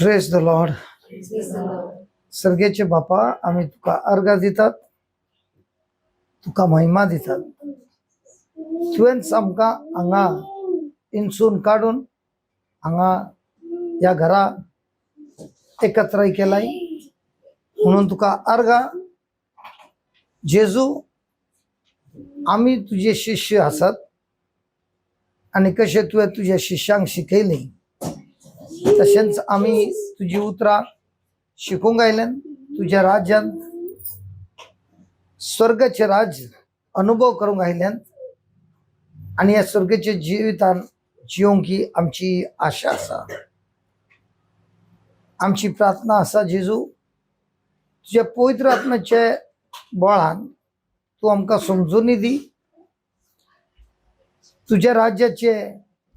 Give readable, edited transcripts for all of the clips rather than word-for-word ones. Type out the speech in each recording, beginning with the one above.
Praise the Lord. सर्गेचे बापा, आम्ही तुका अर्घ दितात, तुका महिमा दितात. तुवेंच आमकां हांगा इंसून काढून हांगा या घरा एकत्र केलाय, म्हणून तुका अर्घ. जेजू, आम्ही तुझे शिष्य आसात आणि कशे तुवें तुझ्या शिष्यांक शिकयली तशेंच आम्ही तुझी उतरां शिकूंक आयल्यान. तुझ्या राज्यान स्वर्गाचे राज अनुभव करूंक आयल्यान आणि या स्वर्गाच्या जिवितान जिवंक ही आमची आशा आसा, आमची प्रार्थना आसा. जेजू, तुझ्या पवित्र आत्म्याचे बळान तू आमकां समजुनी दी. तुझ्या राज्याचे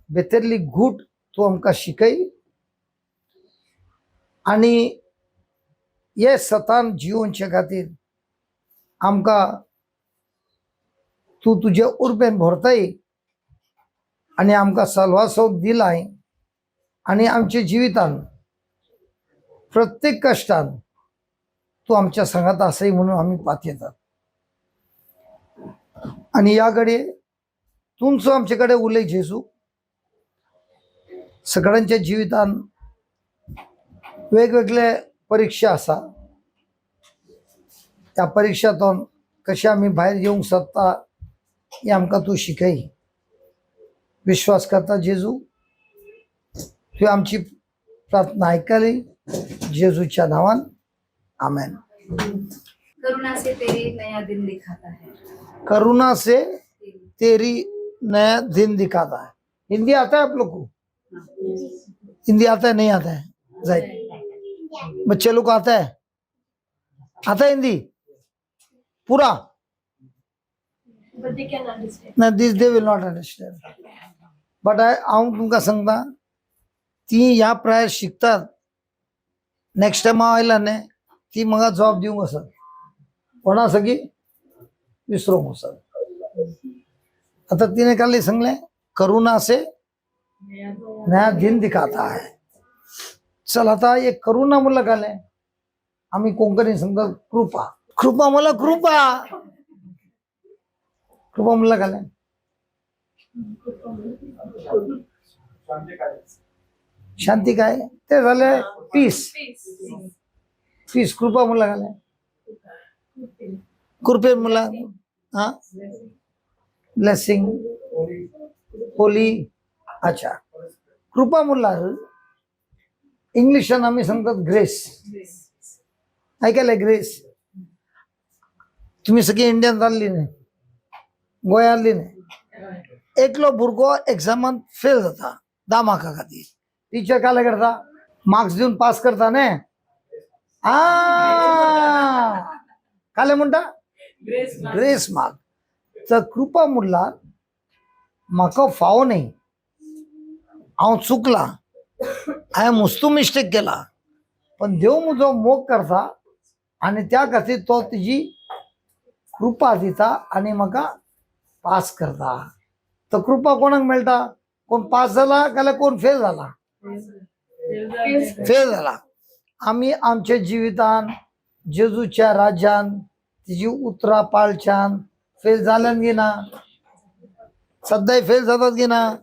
भितरली घूट तू आमकां शिकय आणि हे सतान जिवोवचे खातीर आमकां तू तुझे उर्बेन भरताय आणि आमकां सल्वासो दिलाय आणि आमच्या जिवितान प्रत्येक कष्टान तू आमच्या संगात आसय म्हणून आम्ही पात येतात. आणि या घडी तुमचो आमचे कडेन उलय जेजू. सगळ्यांच्या जिवितान वेगवेगळे परीक्षा आसा, त्या परीक्षातून कशे आमी भायर येवंक शकता हे आमकां तू शिकय. विश्वास करता जेजू, तू आमची प्रार्थना आयकली जेजूच्या नावान. आमेन. करुणा से तेरी नया दिन दिखाता है. करुणा से तेरी नया दिन दिखाता है. हिंदी आता है आप लोग को? हिंदी आता है नहीं आता है? जाए बच्चे लोग को आता है? आता है हिंदी पूरा? But they can understand. ना, this they will not understand. But हांव तुमकां सांगता, ती ह्या प्रायर शिकतात. नेक्स्ट टाइम हांव आयला न्ही, ती म्हाका जॉब दिवंक आसात. कोणा सगळी विसरूंक आसात. आता तिने काल सांगले करुणा से नया दिन दिखाता है. चल आता एक करुणा मुला काले आम्ही कोंकणी सांगतात कृपा. कृपा मला कृपा. कृपा मुला काले शांती काय ते झाले पीस. पीस कृपा मुला काले कृपे मुला हा ब्लेसिंग होली. अच्छा, कृपा म्हणल्यार इंग्लिशान आम्ही सांगतात ग्रेस. ऐकलंय ग्रेस? तुम्ही सगळी इंडियन जाल्ली न्ही, गोंया आल्ली न्ही. एकलो भुरगो एक्झामात फेल जाता 10 मार्का खातीर. टीचर काय करता? मार्क्स दिवन पास करता न्ही. काले म्हणटा ग्रेस मार्क. तर कृपा म्हणल्यार म्हाका फावो न्ही, हांव चुकला, हांवें मस्तू मिस्टेक केला, पण देव म्हजो मोग करता आणि त्या खातीर तो तिजी कृपा दिता आणि म्हाका पास करता. तर कृपा कोणाक मेळटा? कोण पास जाला काय कोण फेल जाला? फेल जाला. आम्ही आमच्या जिवितान जेजूच्या राज्यान तिजी उतरां पाळच्यान फेल जाल्यान घेना, सदांय फेल जातात घेना.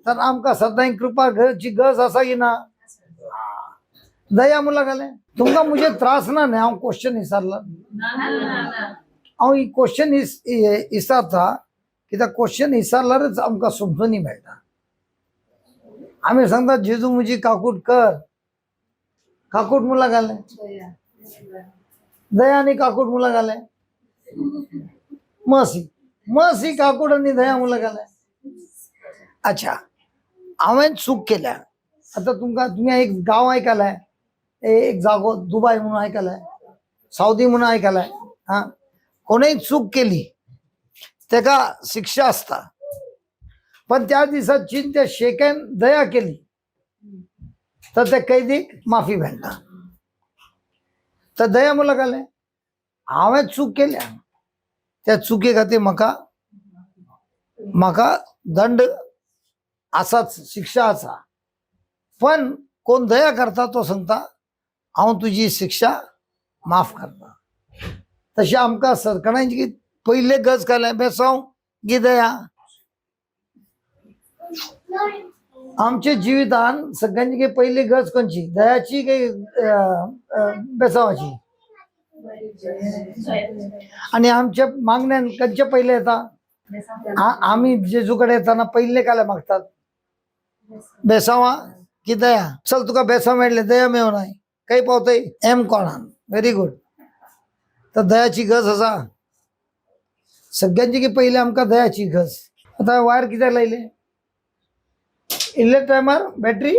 तर आमकां सदांय कृपा घरची गरज आसा की ना? दया मुला घाले तुमकां मुझे त्रास ना न्ही. हांव क्वेश्चन विचारला, हांव ही क्वेश्चन विचारता कित्याक क्वेश्चन विचारल्यारच आमकां समजुनी मेळटा. आमी सांगतात जेजू म्हजी काकूट कर. काकूट मुला घाले दया आणि काकूट मुला घाले मसी. मसी काकूट आणि दया मुला घाले. अच्छा, हांवें चूक केल्या. आता तुमकां तुम्ही एक गाव ऐकलाय, एक जागो दुबय म्हणून ऐकलाय, साऊदी म्हणून ऐकलाय. हा, कोणीय चूक केली तेका शिक्षा असता, पण त्या दिसाची त्या शेक्यान दया केली तर त्या कैदीक माफी मेळटा. तर दया मुला घाले हांवें चूक केल्या, त्या चुके खातीर म्हाका दंड आसाच, शिक्षा आसा, पण कोण दया करता तो सांगता हांव तुझी शिक्षा माफ करता. तशी आमकां सरकारांची पहिले गज केले बेसांव गी दया. आमच्या जिवितान सगळ्यांची पहिली गज कोणची दयाची काही बेसावाची. आणि आमच्या मागण्यान कंचे पहिले येता आम्ही जेजूकडे येताना पहिले काय मागतात बेसावा की दया. चल तुका बेसाव मेळले दया मेळून नाही काही पावतय एम कोणान. Very good. तर दयाची गज असा सगळ्यांची की पहिले आमकां दयाची गज. आता वायर कित्याक लायले इल्ले टायमार बॅटरी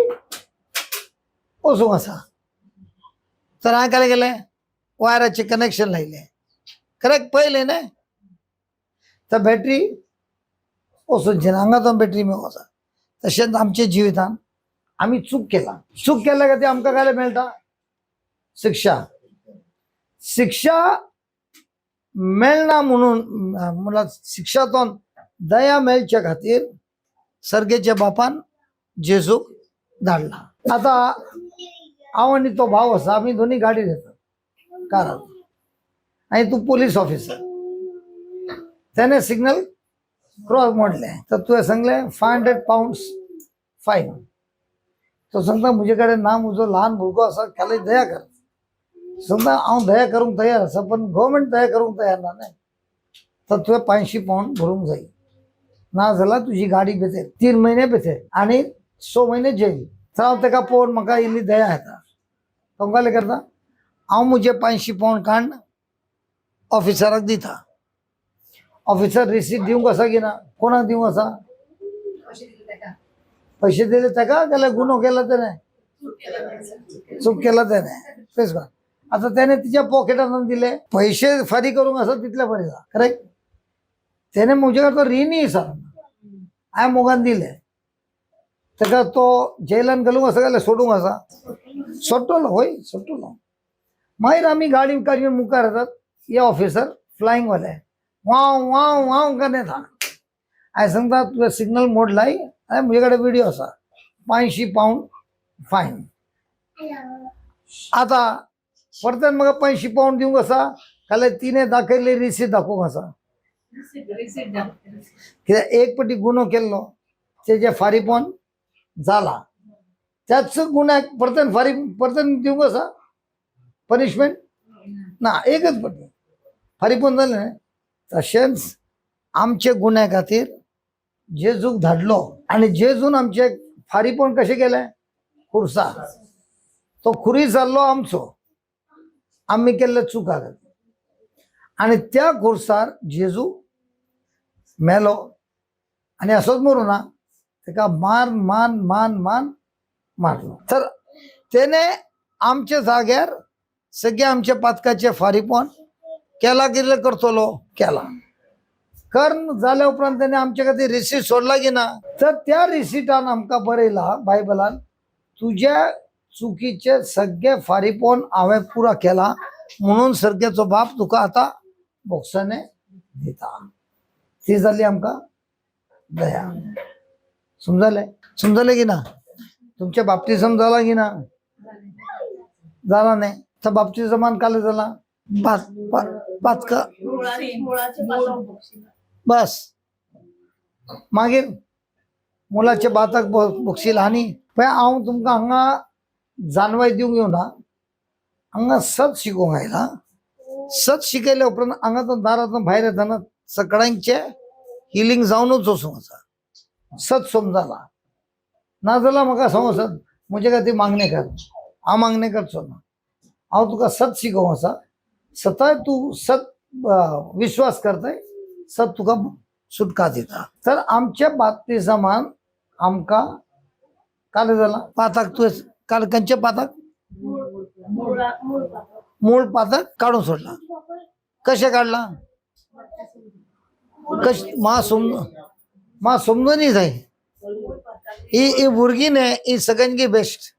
वचूंक आसा तर हांवें काय केलें वायराचे कनेक्शन लायले. करेक्ट पयले न्ही तर बॅटरी वचूंची ना हांगातून बॅटरी मेळूंक आसा. तशेंच आमच्या जिवितान आमी चूक केला. चूक केल्या खातीर आमकां काय मेळटा शिक्षा. शिक्षा मेळना म्हणून म्हणल्यार शिक्षातून दया मेळच्या खातीर सर्गेच्या बापान जेजूक धाडला. आता हांव आनी तो भाव आसा आमी दोनी गाडयेर येता कारान आनी तूं पुलीस ऑफिसर. त्याने सिग्नल क्रॉस मोडले तर तुवें सांगलें 500 पाउंड्स फायन. तो सांगता म्हजे कडेन ना म्हजो ल्हान भुरगो आसा खाली दया कर. सांगता हांव दया करूंक तयार आसा पण गव्हर्मेंट दया करूंक तयार ना न्ही. तर तुवें 500 पाउंड भरूंक जाय ना जाल्यार तुजी गाडी भितर 3 महिने भितर आनी 6 महिने जेल. तर हांव ताका पळोवन म्हाका इल्ली दया येता. तो काय करता हांव म्हजे 500 पाउंड काडून ऑफिसराक दिता. ऑफिसर रिसीट दिवंक आसा की ना कोणाक दिवंक आसा पैसे दिले ताका जाल्यार गुन्हो केला त्याने चूक केला त्याने तेच का. आता त्याने तिच्या पॉकेटातून दिले पैसे फारी करूंक आसा तितले बरें जा. करेक्ट. त्याने म्हजे कडे तो रीण आसा हांवें मोगान दिले ताका तो जेलान घालूंक आसा जाल्यार सोडूंक आसा सोडटलो होय सोडटलो. मागीर आमी गाडी काडून मुखार येतात. हे ऑफिसर फ्लायींग वाले वाव वाव वाव करन येता. हांवें सांगता तुवें सिग्नल मोडलाय हांवें म्हजे कडेन व्हिडिओ आसा 500 पाउंड फायन. आता परतन म्हाका 500 पाउंड दिवंक आसा जाल्यार तिणें दाखयल्ली रिसीट दाखोवंक आसा. कित्याक एक पटी गुन्हो केल्लो तेजे फारीपण जाला त्याच गुन्ह्याक परतन फारी परतन दिवंक आसा पनिशमेंट ना एकच पटी फारीपण जालें न्ही. तशेंच आमचे गुन्ह्या खातीर जेजूक धाडलो आनी जेजून आमचे फारीपण कशें केलें खुर्सा. तो खुरी जाल्लो आमचो आमी केल्ले चुका खातीर आनी त्या खुर्सार जेजू मेलो आनी असोच मरूं ना ताका मान मान मान मान मारलो. तर तेणे आमच्या जाग्यार सगळे आमच्या पातकाचे फारीपण केला कितें करतलो केला. कर्ण जाल्या उपरांत त्याने आमच्या खातीर रिसीट सोडला की ना. तर त्या रिसीटान आमकां बरयला बायबलान तुज्या चुकीचे सगळे फारीपण हांवें पुरा केला म्हणून सर्गेचो बाप तुका आतां बोक्साने दिता. ती जाली आमकां दया. समजले की ना. तुमच्या बाप्तिझम जाला की ना जाला नाही तर बाप्तिझमान काल झाला पातका बस मागीर मुलाचे बाताक बक्षील आनी पळय हांव तुमकां हांगा जानवाय दिवंक येवना हांगा सत शिकोवंक आयला. सत शिकयल्या उपरांत हांगातून दारातून भायर येताना सगळ्यांचे हिलींग जावनूच वचूंक आसा. सत समजला नाजाल्यार म्हाका समजत म्हजे खातीर मागणे कर हांव मागणे करचो ना. हांव तुका सत शिकोवंक आसा. सताय तूं सत विश्वास करताय सत तुका सुटका दिता. तर आमच्या बाप्तिझमान आमकां काल जाला पाताक तुवें काल खंयचे पाताक मूळ पाताक काडून सोडला. कशें काडला म्हाका समजून जाय. ही भुरगीं न्ही ही सगळ्यांकी बेस्ट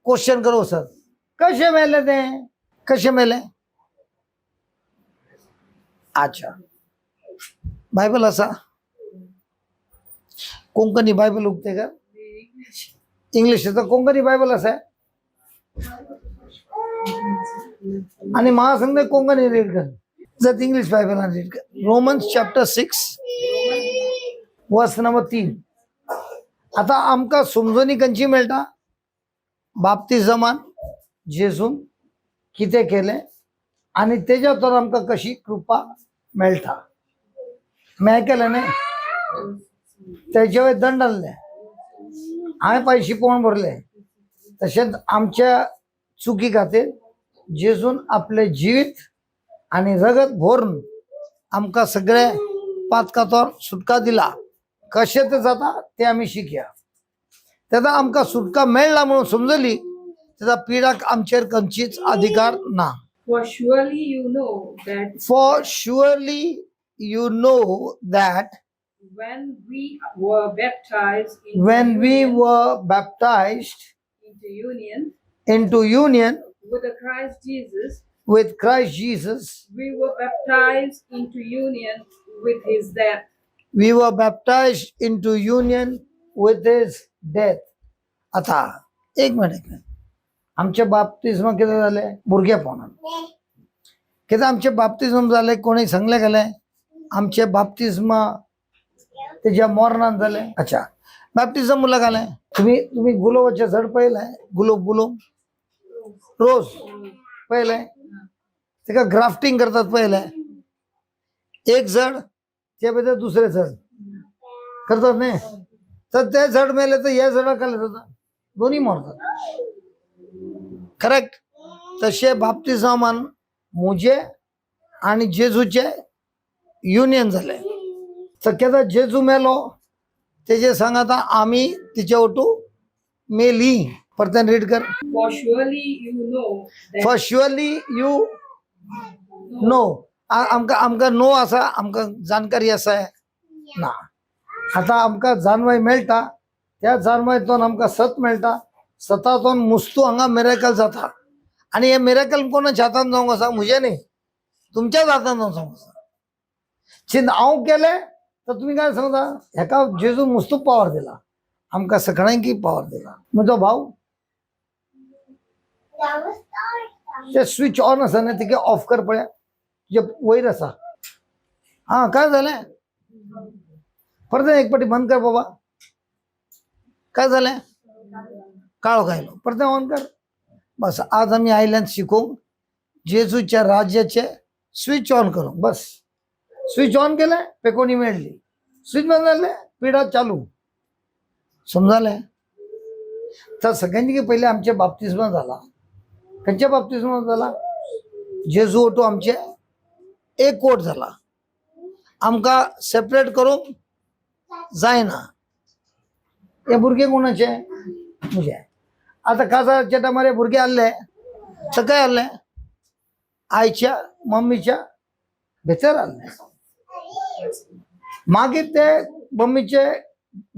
क्वेश्चन करूं वचत कशें मेलें तें कशें मेलें. अच्छा बायबल आसा कोंकणी बायबल उगते का इंग्लिश तर कोंकणी बायबल असं आहे आणि महासंघ कोंकणी रीड कर जर इंग्लिश बायबल रीड कर रोमन्स चॅप्टर 6 वर्स नंबर 3. आता आमका समजून कंची मेळटा बाप्तिजमान जेजून किती केले आणि त्याच्यावर आमका कशी कृपा मेळटा. मी ऐकलं नाही त्याच्यावर दंड आणले आम्ही पैसे पोहून भरले तसेच आमच्या चुकी खातीर जेजून आपले जीवित आणि रगत भरून आमका सगळे पातकातोर सुटका दिला. कसे ते जाता ते आम्ही शिकया. त्याचा आमका सुटका मेळला म्हणून समजली त्याचा पिडाक आमचेर कंचीच अधिकार ना. For surely you know that For surely you know that when we were baptized when we were baptized into union with Christ Jesus, we were baptized into union with his death. we were baptized into union with his death. आता एक minute आमचे बाप्तिस्म किती झाले भुरगेपणान किती आमचे बाप्तिस्म झाले कोणी सांगले गेले आमचे बाप्तिस्म त्याच्या मरणान झाले. अच्छा बाप्तिस्म मुलं घाले तुम्ही गुलाबाचे झाड पाहिलंय गुलाब रोज पाहिलंय ते का ग्राफ्टिंग करतात पाहिलंय एक झाड त्याबद्दल दुसरे झाड करतात नाही तर ते झाड मेले तर या झाडा खाल्ले जातात दोन्ही मरतात. करेक्ट. तसे बाप्तिस्मान मुझे आणि जेजूचे युनियन झाले. तर केदा जेजू मेलो त्याचे सांगता आम्ही तिच्या ओटू मेली. परत रीड कर. For surely you know that for surely you no आमका नो असा आमका जानकारी असा आहे ना. आता आमका जानवाय मेळटा त्या जानवायतून आमका सत मेळटा सतातून मुस्तू हांगा मिरेकल जाता आणि हे मिरेकल कोणाच्या हातान जावंक आसा मुझे नाही तुमच्याच हातान जावंक आसा. चिंत हांव केले तर तुम्ही काय सांगता हेका जेजू मुस्तू पावर दिला आमका सगळ्यांकी पावर दिला. म्हजो भाऊ ते स्विच ऑन असा ना तिके ऑफ कर पळया तुझे वयर असा. हा काय झालंय परत एक पाटी बंद कर बाबा. काय झालंय काळो खायलो परत ऑन कर. बस आज आम्ही आयल्यान शिकू जेजूच्या राज्याचे स्विच ऑन करू. बस स्विच ऑन केलं पेकोनी मिळली स्विच बंद झाले पिढा चालू समजाले. तर सगळ्यांनी पहिले आमच्या बाप्तिस्मा झाला त्यांच्या बाप्तिस्मा झाला जेजू ओटू आमचे एक कोट झाला आमका सेपरेट करून जायना. हे भुरगे कोणाचे म्हणजे आता कासाच्या टायमार भुरगे आले तर काय आले आईच्या मम्मीच्या भितर आले मागीर ते मम्मीचे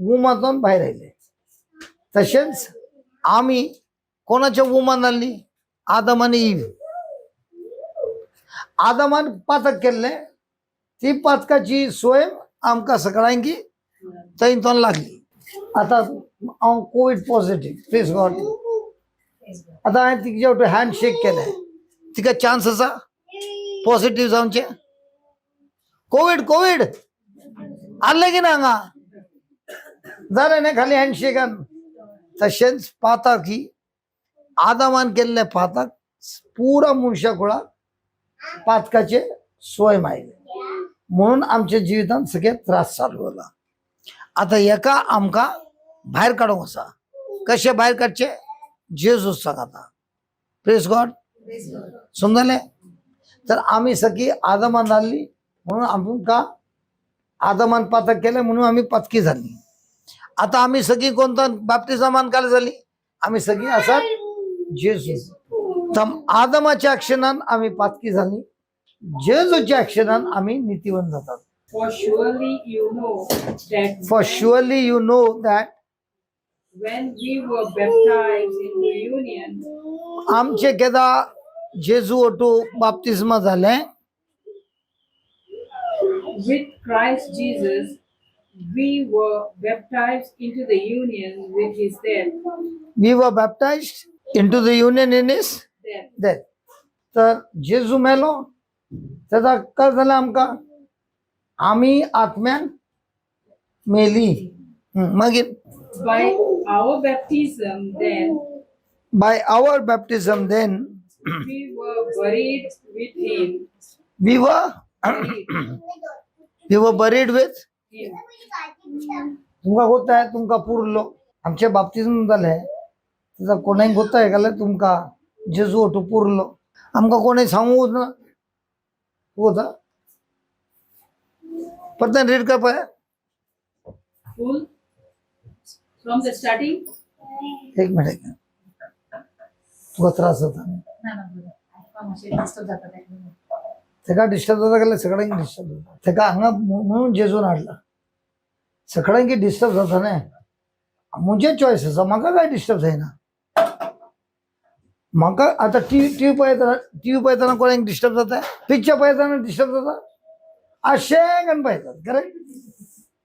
वुमातून बाहेर आले. तसेच आम्ही कोणाच्या वुमान आली आदम आणि ईव. आदमान पातक केले ती पातकाची सोय आमका सगळ्यांकी थंयतून लागली. आता हांव कोविड पॉझिटिव्ह प्लीज गॉड. आता हांवें तिचे हँड शेक केले तिका चान्स आसा पॉझिटिव्ह जावचे. कोविड आले की ना हांगा जालें न्ही खाली हँडशेकान. तशेंच पातक ही आदामान केल्ले पातक पुरा मनशा कुळाक पातकाचे सोय मायले म्हणून आमच्या जिवितान सगळे त्रास चालू जाला. आता एका आमका भायर काडूंक आसा. कशे भायर काडचे जेजू सांगता प्रेज गॉड. समजले. तर आम्ही सगळी आदमान जाल्ली म्हणून आमकां आदमान पातक केले म्हणून आम्ही पातकी झाली. आता आम्ही सगळी कोणता बाप्तिस्मान काल झाली आम्ही सगळी आसात जेजू. तर आदमाच्या ॲक्शनान आम्ही पातकी झाली जेजूच्या ॲक्शनान आम्ही नीतिवंत जातात. For surely you know that For surely you know that when we were baptized into union आमचे केदा जेजू ओटू बाप्तिस्मा झाले with Christ Jesus, we were baptized into the union with his death. We were baptized into the union in his Death. death. तर जेजू मेलो त्याचा काय झाला आमका आम्ही आत्म्यान मेली मागीर By our baptism, then by our baptism then we were buried with him. We were Buried we were buried with him. तुमका होत आहे तुमका पुरलो आमच्या बाप्तिझम झालंय त्याचा कोणाही होत आहे का तुमका जेजू ओटू पुरलो आमका कोणी सांगू ना होता पता रीड कर पाया Full from the starting. एक मिनिट तुका त्रास होता ते का डिस्टर्ब जाता गेलं सगळ्यांनी डिस्टर्ब होता ते का हांगा म्हणून जेजून हाडला सगळ्यांकी डिस्टर्ब जाता न्ही मुझे चॉईस आसा म्हाका काय डिस्टर्ब जायना म्हाका आता टीव्ही पळयतना कोणाक डिस्टर्ब जाता पिक्चर पळयतना डिस्टर्ब जाता आशेंगन पळयतात करेक्ट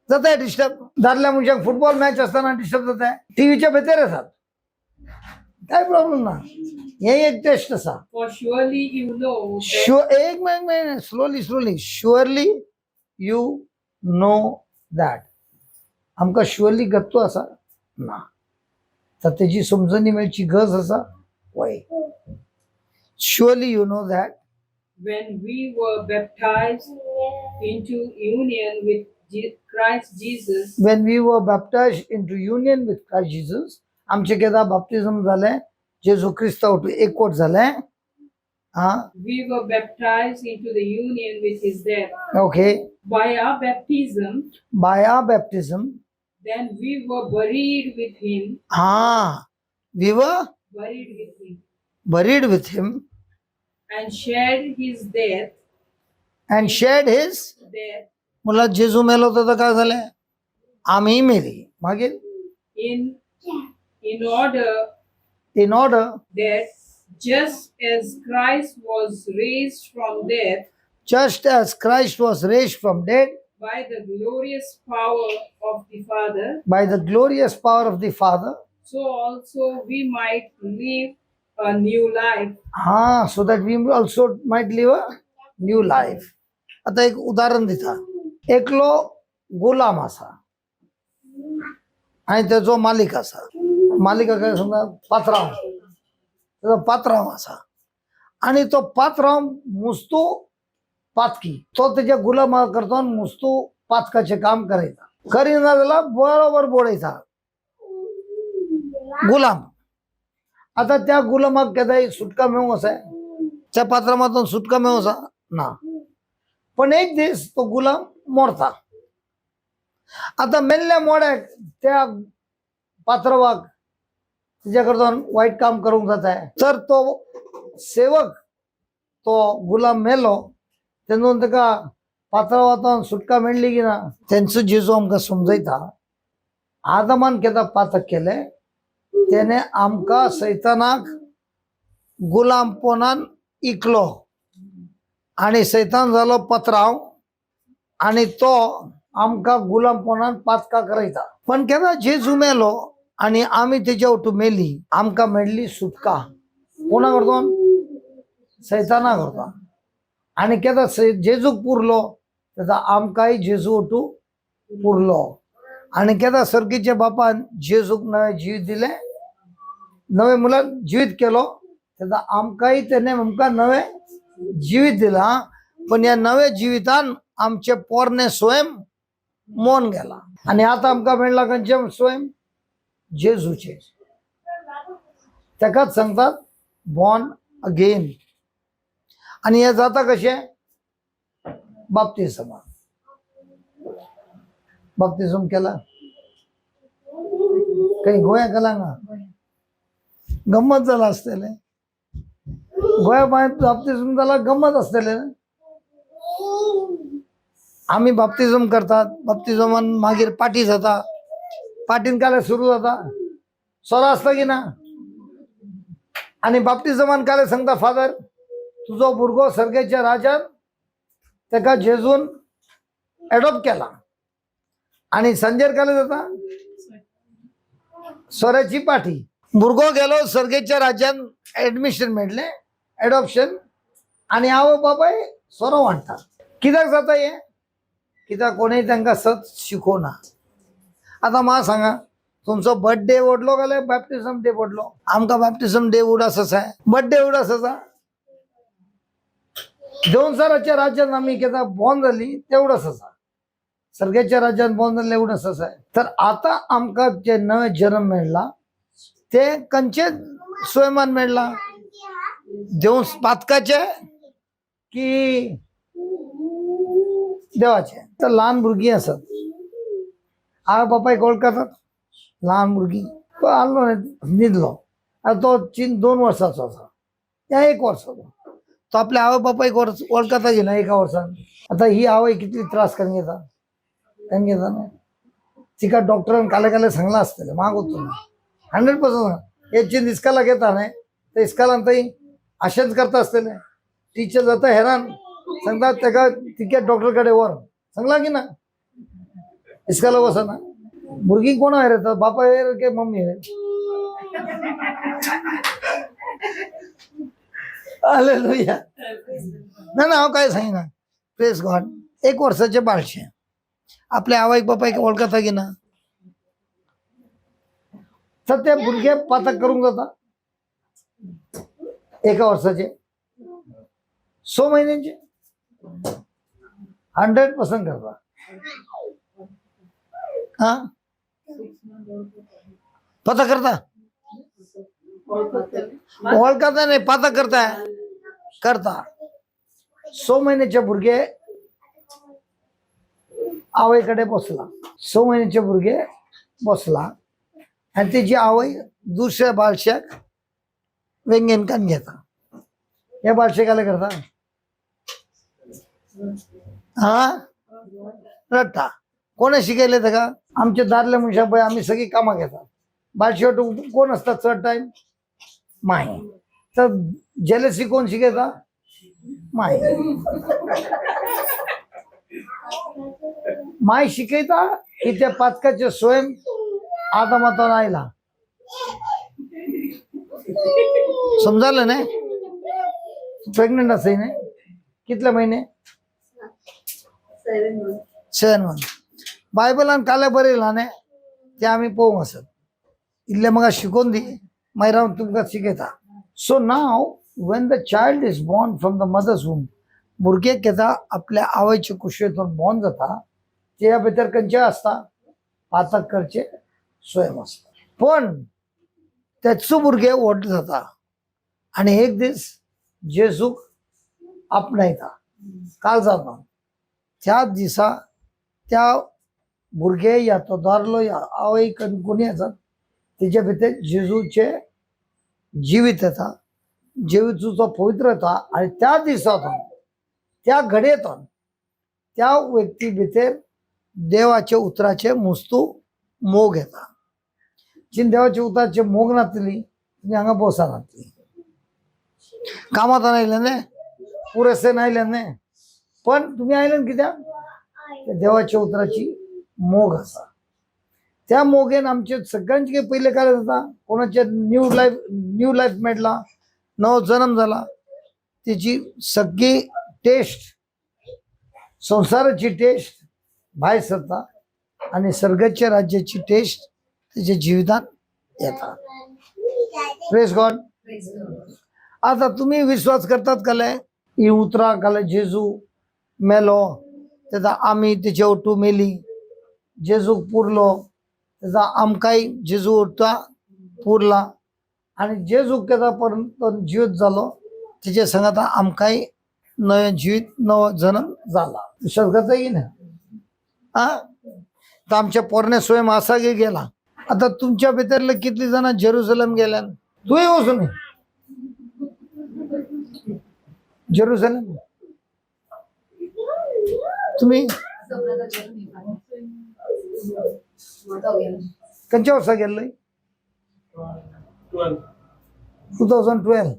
जाता डिस्टर्ब दादल्या मनशाक फुटबॉल मॅच असताना डिस्टर्ब जाता टीव्हीच्या भितर आसात काय प्रॉब्लेम ना हे एक टेस्ट आसा For surely you know that Sure, एक minute slowly surely you know that आमका शुअरली गत्तो असा ना तर त्याची समजणी मेळची गरज असा वय surely you know that when we were baptized into union with Christ Jesus, when we were baptized into union with Christ Jesus आमचे केदा बाप्तिझम झाले जेजू ख्रिस्त एकवट झाले हा we were baptized into the union with his death. Okay By our baptism, by our baptism then we were buried with him, हा we were buried with him, buried with him and shared his death, अँड शेड हिज death मुला जेजू मेलो तर काय झालं आम्ही मेली मागीर in order in order that just as Christ was raised from death just as Christ was raised from dead by the glorious power of the Father, by the glorious power of the Father, so also we might live a new life. so that we also might live a new life. आता एक उदाहरण दिता एकलो गुलाम असा आणि त्याचो मालिक असा मालिका काय समजा पात्रांव त्याचा पात्रांव असा आणि तो पात्रांव मुस्तू पातकी तो त्याच्या गुलामा करतो आणि मुस्तू पातकाचे काम करायचा करीना त्याला बरोबर बोलायचा गुलाम आता त्या गुलामाक कदाई सुटका मिळू असा त्या पात्रामातून सुटका मिळू असा ना पण एक दिवस तो गुलाम मोडता आता मेल्ल्या मोड्याक त्या पात्रवाक त्याच्याकडून वाईट काम करून जात आहे तर तो सेवक तो गुलाम मेलो तेन्ना ताका पात्रावातून सुटका मेळ्ळी की ना त्यांचं जेजू आमकां समजयता आदमान केदा पातक केले त्याने आमका सैतानाक गुलामपणान इकलो आणि सैतान झालो पत्राव आणि तो आमका गुलामपणान पातका करायचा पण केदा जेजू मेलो आणि आम्ही त्याच्या उठू मेली आमका मेळली सुटका कोणा करतो सैताना करता आणि केदा जेजूक पुरलो त्याचा आमकाही जेजू उठू पुरलो आणि केदा सर्गीच्या बापान जेजूक नवे जीवित दिले नवे मुलाक जीवित केलो त्याचा आमकाही त्याने आमका नवे जीवित दिला पण या नव्या जीवितान आमचे पोरणे स्वयं मोन गेला आणि आता आमका मेळला खंयचे स्वयं जेजूचे ताकाच सांगतात बॉर्न अगेन आणि हे जाता कशे बाप्तिस्म बाप्तिस्म केला काही गोया केला ना गंमत झाला असतेले गोया बाप्तिस्म झाला गंमत असतेले आम्ही बाप्तिझम करतात बाप्तिझमान मागीर पाठी जाता पाठीन काले सुरू जाता सोरा असता की ना आणि बाप्तिझमान काले सांगता फादर तुझो भुरगो सर्गेच्या राजान ताका जेजून एडॉप्ट केला आणि संजय काले जाता स्वराची पाठी भुरगो गेलो सर्गेच्या राज्यात ऍडमिशन मेळले एडॉप्शन आणि आवय बापाय सोरो वांटा कित्याक जाता हे कित्याक कोणी तांकां सत शिकोवना. आता म्हाका सांगा तुमचो बर्थडे ओडलो गाल्यार बॅप्टिझम डे ओडलो आमकां बॅप्टिझम डे उडास आसा बर्थडे उडास आसा. देवसाराच्या राज्यात आम्ही केदा बॉर्न जाली तेवढंच आसा सर्गेच्या राज्यात बॉर्न जाल्ले एवढंच आसा. तर आता आमकां जे नवे जन्म मेळ्ळा ते खंयचे स्वयंमान मेळ्ळा देवस पातकाचे की देवाचे. तर ल्हान भुरगीं आसात आवय बापायक वळखतात ल्हान भुरगीं तो आल्लो न्हिदलो आतां तो 2 वर्साचो आसा या 1 वर्साचो तो आपल्या आवय बापायक वळखता की ना 1 वर्सान. आता ही आवय कितली त्रास करून घेता न्हू तिका डॉक्टरान काले काले सांगला आसतलें म्हाका वचूं ना 100% हे जी इस्काला घेता न्हय ते इस्कालान थंय अशेंच करता आसतलें. टीचर जाता हेरान सांगता तेका तिके डॉक्टर कडेन व्हर सांगला की ना इस्काला वचना. भुरगीं कोणा वयर येता बापा वयर की मम्मी वयर. हालेलुया. ना ना हांव काय सांगिना प्रेज गॉड. 1 वर्साचे बाळशे आपल्या आवयक बापायक वळखता की ना तर ते भुरगे पातक करूंक जाता 1 वर्साचे 6 महिन्यांचे 100% करता. हा पता करता वळखता नाही पता करता करता. 6 महिन्याचे भुरगे आवयकडे बसला 6 महिन्याचे भुरगे बसला आणि तेजी आवय दुसऱ्या बालशाक वेंगेन कान घेता. हे बालशे काले करता हा रट्टा कोणे शिकयले तेका आमचे दादले मनशाक पळय आमी सगळी कामां घेतात बालशे कोण असता चड टायम माय. तर जेलसी कोण शिकयता माय. माय शिकयता की त्या पातकाचे स्वयं आदमातून आयला समजालं नाही. प्रेग्नंट असे नाही कितले महिने 7 मंथ. बायबलान काले बरयला न्ही ते आमी पळोवंक आसत इल्ले म्हाका शिकोवन दी मागीर हांव तुमकां शिकयता. So now when the child is born from the mother's womb भुरगे केदा आपल्या आवयचे कुशेतून बॉर्न जाता त्या भितर खंयचे आसता पातक करचे स्वयं आसता. पण तेचो भुरगे व्हड जाता आनी एक दीस जेजूक आपणायता काल जाता त्या दिसा त्या भुरगे या तो दादलो या आवय कोणी आसात तेजे भितर जेजूचे जिवीत येता जेजूचो पवित्र येता आनी त्या दिसांतून त्या घडयेतून त्या व्यक्ती भितर देवाचे उतराचे मुस्तू मोग येता. जिन देवाचे उतराचे मोग नातली तुमी हांगा बसा नातली कामात आयले न्ही पुरेसे नायले न्ही पण तुम्ही आयले कित्याक देवाच्या उतराची मोग आसा. त्या मोगेन आमचे सगळ्यांचे पहिले काय जाता कोणाचे न्यू लाईफ मेळ्ळा नवो जन्म झाला त्याची सगळी टेस्ट संसाराची टेस्ट भायर सरता आणि स्वर्गाच्या राज्याची टेस्ट त्याच्या जिवितान येता. Praise God. आता तुम्ही विश्वास करतात काले ही उतरा काले जेजू मेलो त्याचा आम्ही त्याच्या ओटू मेली जेजू पुरलो त्याचा आमकाय जेजू उठता पुरला आणि जेजू केदा पर्यंत जीवित झालो त्याच्या सांगता आमकाय नवे जीवित नवो जन्म झाला. विश्वास करता की ना हा तर आमच्या पोरणे स्वयं असा गेला. आता तुमच्या भितरले कितली जण जेरुसलेम गेल्यान तूय वचून जेरुसलेम तुम्ही खंयच्या वर्सा गेल्ले 2012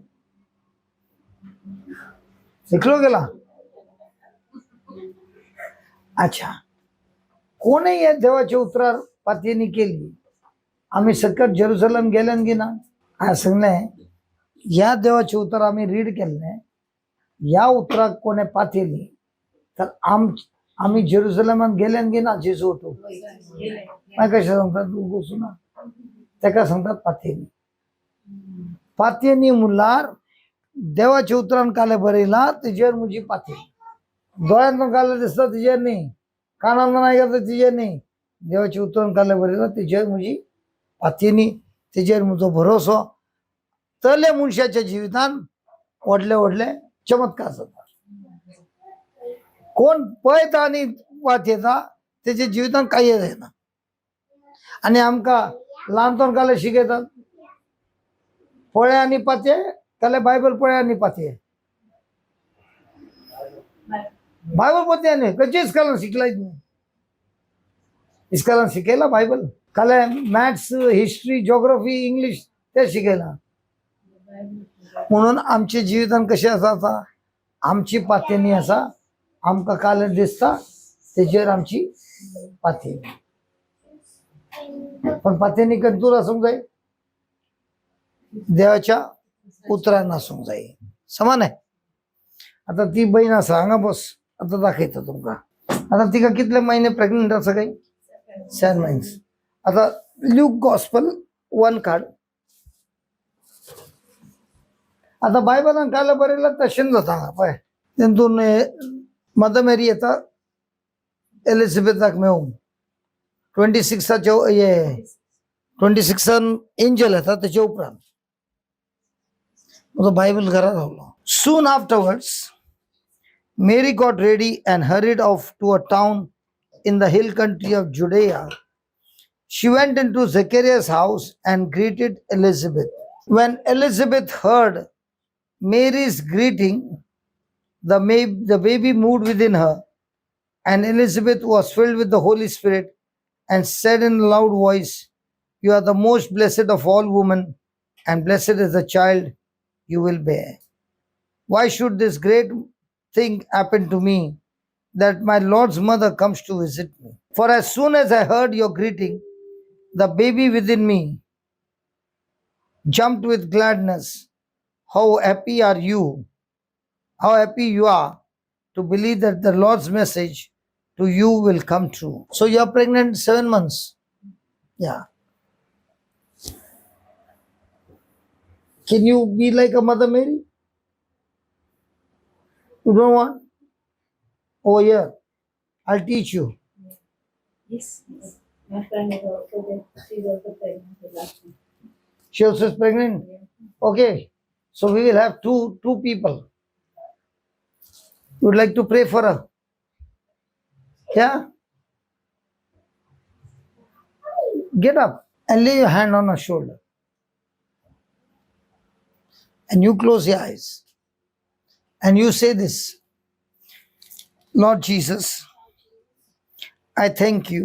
शिकलो गेला. अच्छा कोणी या देवाची उतरार पातीनी केली. आम्ही सकट जेरुसलम गेल्यान की ना काय सांगलंय, या देवाची उतर आम्ही रीड केले. या उतराक कोणे पातेली तर आम्ही जेरुसलमान गेल्यान की ना जेजू होतो. काय कशा सांगतात तू बसू ना, त्या सांगतात पातेली. पातेनी मुलार देवाची उतरान काले बरेला तिजेर मुजी पातेली. डोळ्यात काले दिसतात तिजेर नाही, कानांना नाही करता तिजेर नाही. देवाची उतरान काले बरेला तिजेर मुजी पातेनी, तिजेर मुजो भरोसो. तले मनुष्याच्या जीवितान ओढले ओढले चमत्कार जातात. कोण पळयता आणि वाट येता त्याच्या जिवितान काही जायना. आणि आमका ल्हानपण काले शिकयतात पळय आणि पाते काले बायबल पळय आणि पाते. बायबल पते नाही कशी इस्काला शिकलाय तुम्ही. इस्काला शिकायला बायबल काले मॅथ्स हिस्ट्री जिओग्राफी इंग्लिश ते शिकायला. म्हणून आमचे जीवितान कसे असा आमची पातेनी असा आमका काल दिसता त्याच्यावर आमची पातेनी. पण पातेनी कंतूर असून जाई देवाच्या उतरांना असून जाई समान आहे. आता ती बहीण असा हांगा बस आता दाखयतो तुमका. आता तिका कितले महिने प्रेग्नेंट असं काही 7 महिन्स. आता ल्यूक गॉस्पल 1 काढ. आता बायबलान काल बरेला तशें जाता पळय. तेतून मदर मेरी येता एलिझाबेथाक मेळून 26 एंजल येता त्याच्या उपरांत बायबल घरात रावलो. Soon afterwards Mary got ready and hurried off to a town in the hill country of Judea. She went into Zechariah's house and greeted Elizabeth. When Elizabeth heard Mary's greeting, the baby moved within her, and Elizabeth was filled with the Holy Spirit and said in a loud voice, "You are the most blessed of all women, and blessed is the child you will bear. Why should this great thing happen to me, that my Lord's mother comes to visit me? For as soon as I heard your greeting, the baby within me jumped with gladness. How happy you are to believe that the Lord's message to you will come true." So you are pregnant 7 months. Yeah. Can you be like a Mother Mary? You don't want? Oh yeah, I'll teach you. Yes. My friend is also there. She's also pregnant with last month. She also is pregnant? Okay. So we will have two people. You would like to pray for her? Yeah? Get up and lay your hand on her shoulder. And you close your eyes. And you say this: Lord Jesus, I thank you.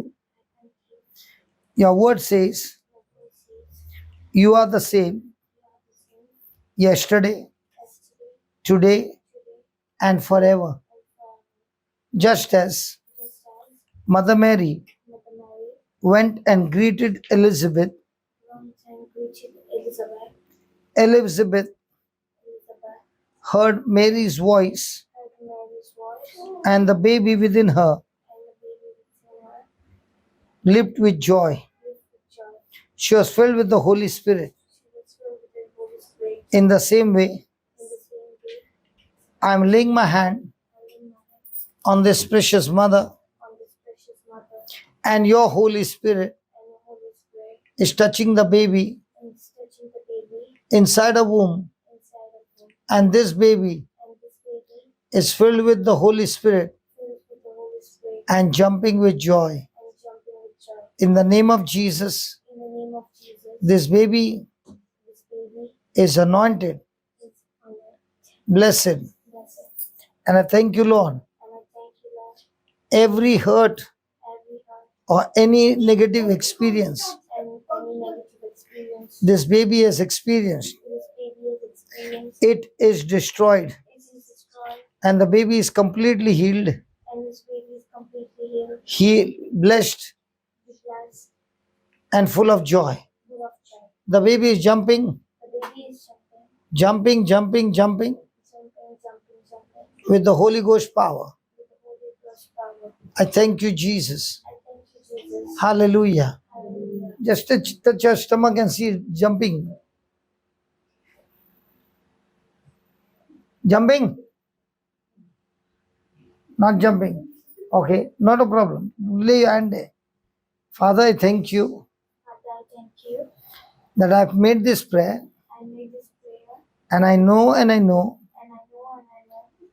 Your word says you are the same yesterday, today, and forever. Just as Mother Mary went and greeted Elizabeth, Elizabeth heard Mary's voice, and the baby within her leaped with joy. She was filled with the Holy Spirit. In the same way, I am laying my hand on this precious mother, and your Holy Spirit is touching the baby inside a womb, and this baby is filled with the Holy Spirit and jumping with joy. In the name of Jesus, this baby is anointed, blessed, and I thank you, Lord. Every hurt or any negative experience this baby has experienced, it is destroyed, and the baby is completely healed he blessed be blessed, and full of joy. full of joy. The baby is jumping, The baby is jumping, jumping jumping, with the Holy Ghost power. with the Holy Ghost power. I thank you, Jesus. I thank you, Jesus. Hallelujah. Hallelujah. Just touch your stomach and see it jumping. Jumping? Not jumping. Okay, not a problem. Lay your hand there. Father, I thank you Father, I thank you. that I've made this prayer, I made this prayer, and I know and I know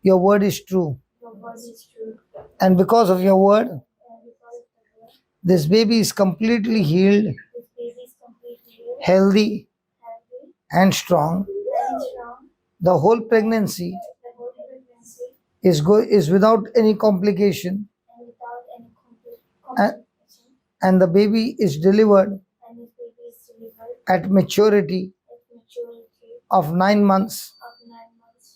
your word is true. your word is true. And because of your word, And because of the word, this baby is completely healed, this baby is completely healed, healthy, healthy, and strong. and strong. The whole pregnancy The whole pregnancy is without any complication, and without any and, complication. and the baby is delivered And this baby is delivered at maturity at maturity of 9 months. of 9 months.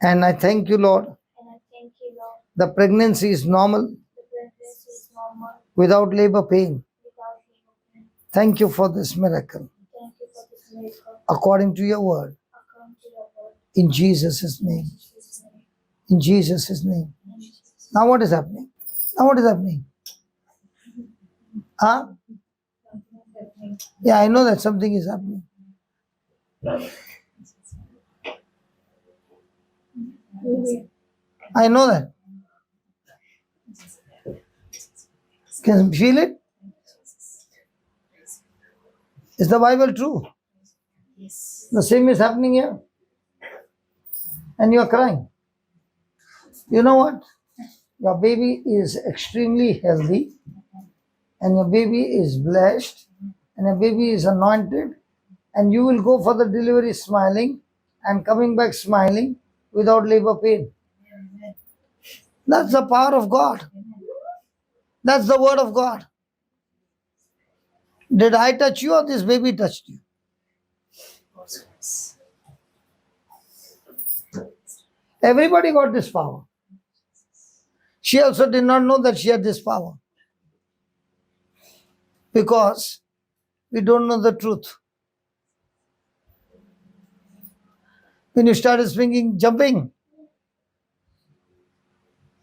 And I thank you, Lord. And I thank you, Lord. The pregnancy is normal The pregnancy is normal without labor pain. without labor pain. Thank you for this miracle. Thank you for this miracle According to your word, according to your word. in Jesus' name. In Jesus' name. In Jesus' name. In Jesus' Now what is happening? Now what is happening? Huh? name. Yeah, I know that something is happening. I know that. Can you feel it? Is the Bible true? Yes. The same is happening here. And you are crying. You know what? Your baby is extremely healthy, and your baby is blessed, and your baby is anointed, and you will go for the delivery smiling and coming back smiling without labor pain. That's the power of God. That's the word of God. Did I touch you or this baby touched you? Everybody got this power. She also did not know that she had this power, because we don't know the truth. When you started swinging, jumping,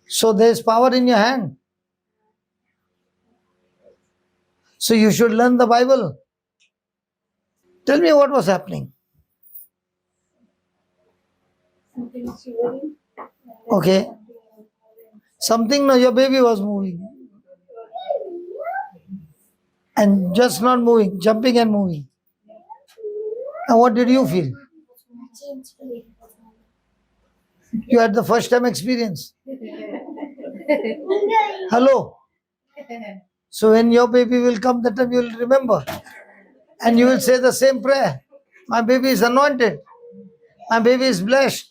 so there's power in your hand. So you should learn the Bible. Tell me what was happening. Something is shivering. Okay. Something, no, your baby was moving. And just not moving, jumping and moving. And what did you feel? You had the first time experience. Hello. So when your baby will come, that time you will remember. And you will say the same prayer. My baby is anointed. My baby is blessed.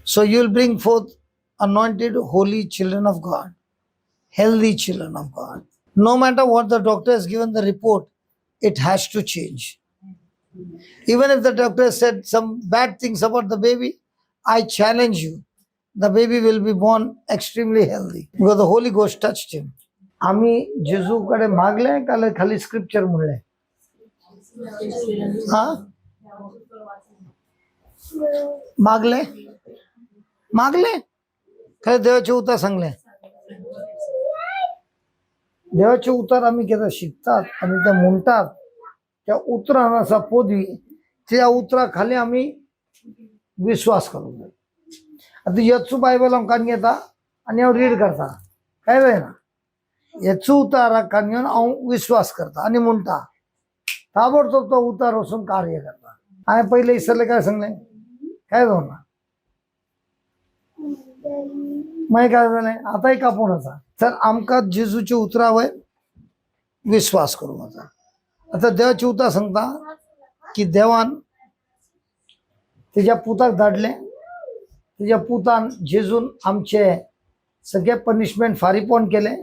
So you will bring forth anointed, holy children of God. Healthy children of God. No matter what the doctor has given the report, it has to change. Even if the doctor said some bad things about the baby, I challenge you. The baby will be born extremely healthy because the Holy Ghost touched him. आम्ही जेजूकडे मागले का खाली scripture म्हणले? हा? मागले? मागले? खरे देवाचे उतार सांगले. देवाचे उतार आम्ही केदा शिकतात आणि ते म्हणतात त्या उतरान असा पोदवी त्या उतराखाली आम्ही विश्वास करू. आता यच्चू बायबल आमकां घेता आणि हांव रीड करता. काय जायना? यच्चू उतारा कान हांव विश्वास करता आणि म्हणटा. ताबडतोब तो उतार वचून कार्य करता. हांवें पयले इसरले काय सांगलें? काय जावना. मागीर काय जालें? आतांय कापून आसा. तर आमकां जेजूच्या उतरावय विश्वास करूंक जाता. आता देवाचे उतार सांगता की देवान तेज्या पुताक धाडलें. तेज्या पुतान जेजून आमचे सगळे पनिशमेंट फारीपण केलें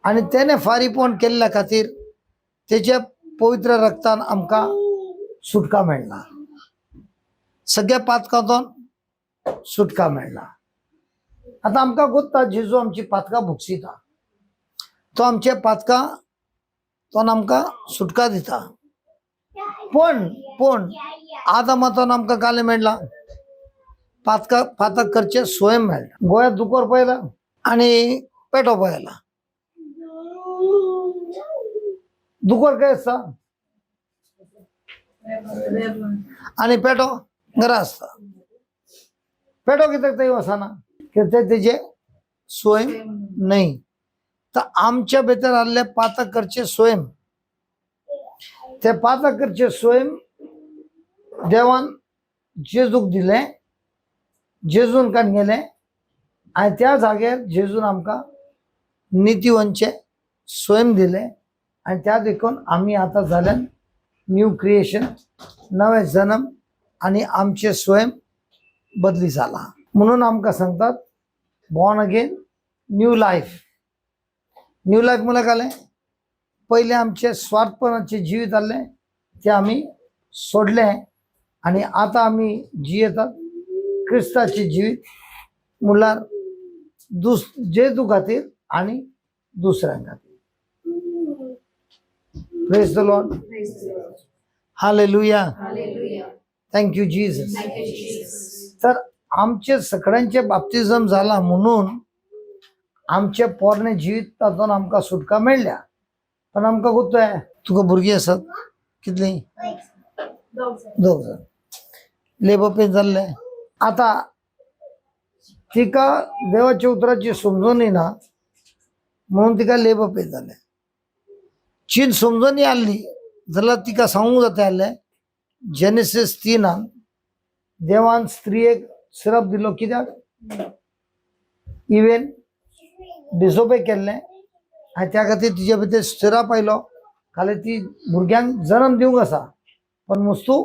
आणि तेणे फारीपण केल्ल्या खातीर तेच्या पवित्र रक्तान आमकां सुटका मेळ्ळा. सगळ्या पातकांतून सुटका मेळ्ळा. आता आमका गोत्ता जेजू आमची पातका भुगसिता, तो आमच्या पातका तो आमका सुटका दिता. पण आता मातून आमका काले मेळला पातक करचे स्वयं मेळला. गोळ्यात दुकोर पयला आणि पेटो पयला. दुकोर काय असता आणि पेटो घरा असता. पेटो कित्याक ते वसाना कित्याक तेजे स्वयं नाही. तर आमच्या भितर आले पातक करचे स्वयं, ते पातक करचे स्वयं देवान जेजूक दिले, जेजून कान गेले आणि त्या जागेर जेजून आमका नीतिवंतचे स्वयं दिले आणि त्या देखून आम्ही आता झाल्यान न्यू क्रिएशन, नवे जन्म आणि आमचे स्वयं बदली झाला. म्हणून आमका सांगतात born again new life. New life मला काले पहिले आमचे स्वार्थपणाचे जीवित आले ते आम्ही सोडले आणि आता आम्ही जियेतात क्रिस्ताचे जीवित मुलार जेजू खातीर आणि दुसऱ्यां खातीर. Praise the Lord. Hallelujah. Thank you Jesus. तर आमचे सगळ्यांचे बाप्तिझम झाला म्हणून आमचे पोरणे जिवीत तातून आमका सुटका मेळ्ळ्या. पण आमका गोतोय तुका भुरगीं आसात कितली? 2 जण. लेबर पेन जाल्ले. आता तिका देवाच्या उतराची समजून येना म्हणून तिका लेबर पेन जाले. चीन समजून आली जाल्यार तिका सांगूंक जाता आसलें जेनेसीस 3 देवान स्त्रियेक श्राप दिलो. कित्याक? इवेन डिसोबे केल्लें आनी त्या खातीर तिचे भितर श्राप आयलो. खाली ती भुरग्यांक जन्म दिवंक आसा पण मस्तू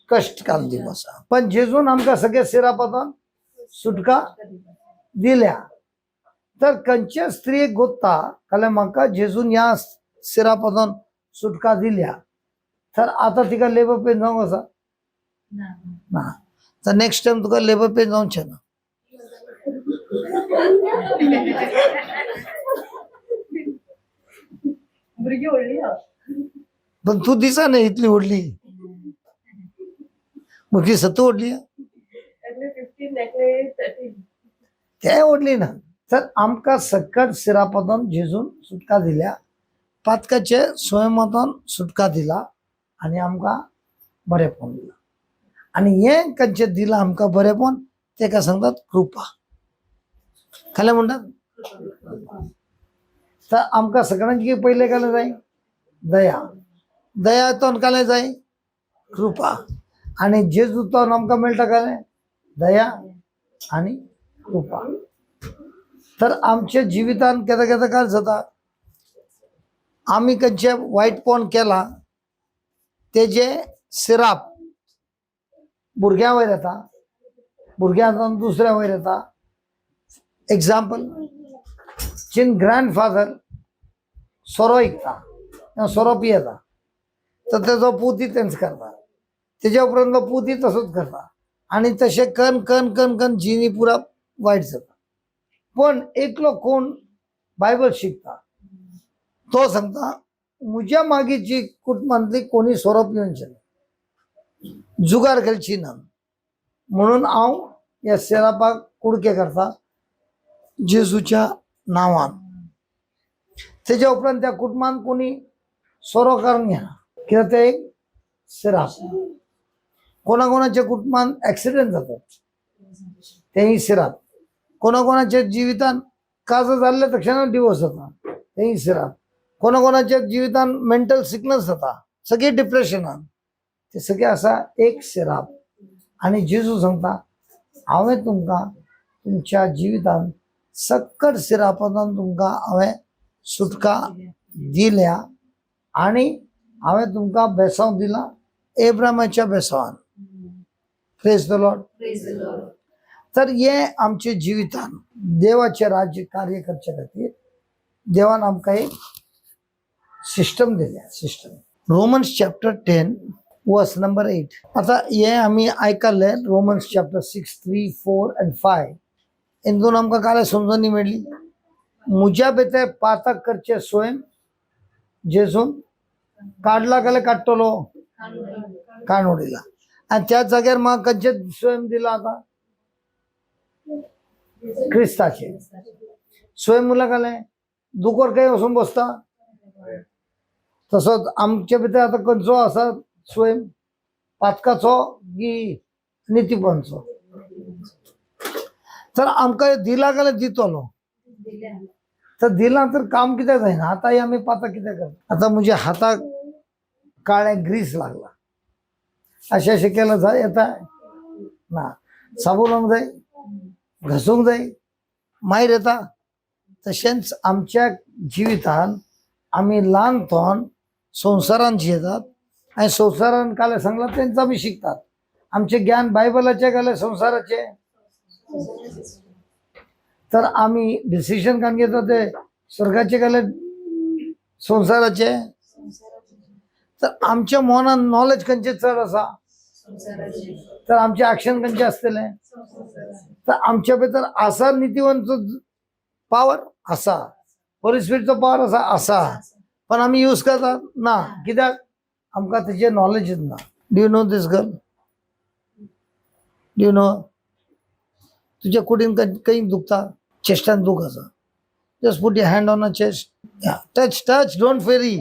कश्ट काल दिवंक आसा. पण जेजून आमकां सगळे श्रापांतून सुटका दिल्या. तर खंयचे स्त्रियेक गोत्ता जाल्यार म्हाका जेजून ह्या श्रापांतून सुटका दिल्या तर आता तिका लेबर पेन जावंक आसा ना. तर नेक्स्ट टाइम तुका लेबर पेन जावचें ना. भुरगीं व्हडली पण तू दिसा न्ही इतली व्हडली. म्हजी सत्तू व्हडली ते व्हडली ना. तर आमकां सकट श्रापांतून जेजून सुटका दिल्या, पातकाचे स्वयंमातून सुटका दिला आणि आमकां बरेपण दिला. आणि हें खंयचें दिलां आमकां बरेपण तेका सांगतात कृपा. खाले म्हणटात. तर आमकां सगळ्यांची पयलें कालें जाय दया. दयातून कालें जाय कृपा. आणि जेजूतून आमकां मेळटा कालें दया आणि कृपा. तर आमच्या जिवितान केदां केदां काय जाता आमी खंयचे वायटपण केला तेजे श्राप भुरग्यां वयर येता, भुरग्यांतून दुसऱ्या वयर येता. एग्जाम्पल, चिन ग्रँडफादर सोरो इकता, सोरो पियेता तर तेजो पुती तेंच करता, तेज्या उपरांत तो पुती तसोच करता आणि तशें कन कन कन कन जिणी पुरा वायट जाता. पण एकलो कोण बायबल शिकता तो सांगता म्हज्या मागीची कुटुंबांतली कोणी सोरो पिवचे ना, जुगार खेळची ना, म्हणून हांव ह्या श्रापाक कुडके करता जेजूच्या नांवान. तेज्या उपरांत त्या कुटुंबान कोणी सोरो करून घेना कित्याक ते एक श्राप. कोणाकोणाच्या कुटुंबान ऍक्सिडेंट जातात तेही श्राप. कोणाकोणाच्या जिवितान काज जाल्ल्या तक्षण डिवोर्स जाता तेही श्राप. कोणाकोणाच्या जिवितान मेंटल सिकनेस जाता, सगळे डिप्रेशनान, ते सगळे असा एक श्राप. आणि जेजू सांगता हांवें तुमकां तुमच्या जिवितान सकट श्रापांतून तुमकां हांवें सुटका दिल्या आणि हांवें तुमकां बेसांव दिला एब्रामाच्या बेसांवान. Praise the Lord. तर हे आमच्या जिवितान देवाचे राज्य कार्य करचे खातीर देवान आमकां एक सिस्टम दिल्या. System Romans chapter 10 verse number 8. आता हे आम्ही ऐकले रोमन्स चॅप्टर 6, 3, 4 and 5. इंदून आमकां काले समजणी मेळ्ळी मुज्या बेते पातक करचे स्वयं जेसून काडला काले काडटलो काण उडयला आनी त्या जाग्यार म्हाका खंयचे स्वयं दिला आता क्रिस्ताचे स्वयं मुला काले दुकोर काही वचून बसता तसोच आमचे भितर आता खंयचो आसा स्वयं पातकाचो की नितीपणचो तर आमकां दिला जाल्यार दितलो तर दिला तर काम कितें जायना आतां आमी पाताक कितें करता आतां म्हज्या हाताक काळे ग्रीस लागला अशें अशें केलं जाय येता ना साबू लावंक जाय घासूंक जाय मागीर येता तशेंच आमच्या जिवितान आमी ल्हानपण संवसारान जियेतात आनी संवसारान काले सांगला तेंच आमी शिकतात आमचे ज्ञान बायबलाचे काले संवसाराचे तर आमी डिसिशन काण घेता ते स्वर्गाचे काले संवसाराचे तर आमच्या मनान नॉलेज खंयचे चड आसा तर आमचे एक्शन खंयचे आसतले तर आमच्या भितर आसा नितीवंतचो पावर आसा होली स्पिरिटचो पावर आसा पण आमी यूज करतात ना कित्याक आमकां तेजे नॉलेजच ना do you know this girl do you know तुज्या कुडीन खंय दुखता चेस्टान दूख आसा just put your hand on a chest touch touch don't fear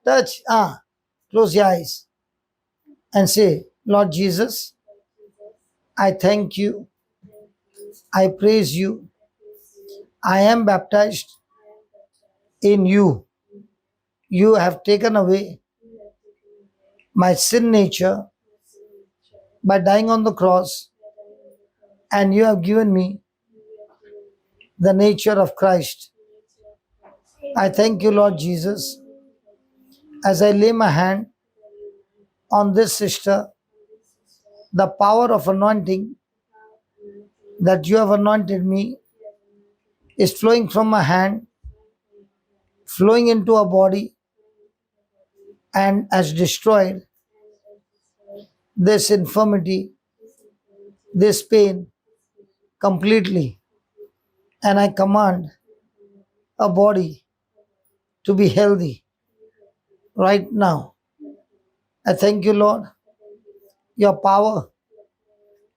touch close your eyes and say, Lord Jesus, I thank you, I praise you, I am baptized in you. You have taken away my sin nature by dying on the cross, and you have given me the nature of Christ. I thank you, Lord Jesus, as I lay my hand on this sister, the power of anointing that you have anointed me is flowing from my hand, flowing into her body, and has destroyed this infirmity, this pain completely. And I command her body to be healthy right now. I thank you, Lord. Your power,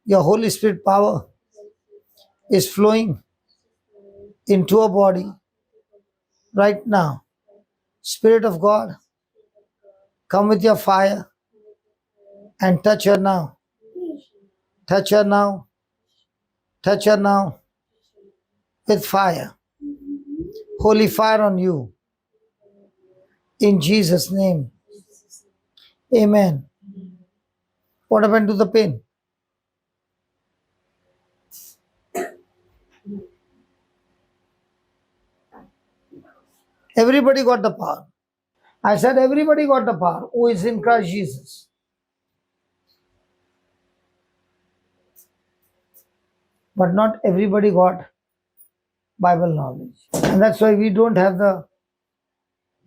your Holy Spirit power is flowing into our body right now. Spirit of God, come with your fire and touch her now. Touch her now. Touch her now with fire. Holy fire on you. In Jesus' name. Amen. What happened to the pain? Everybody got the power. I said everybody got the power who is in Christ Jesus. But not everybody got Bible knowledge. And that's why we don't have the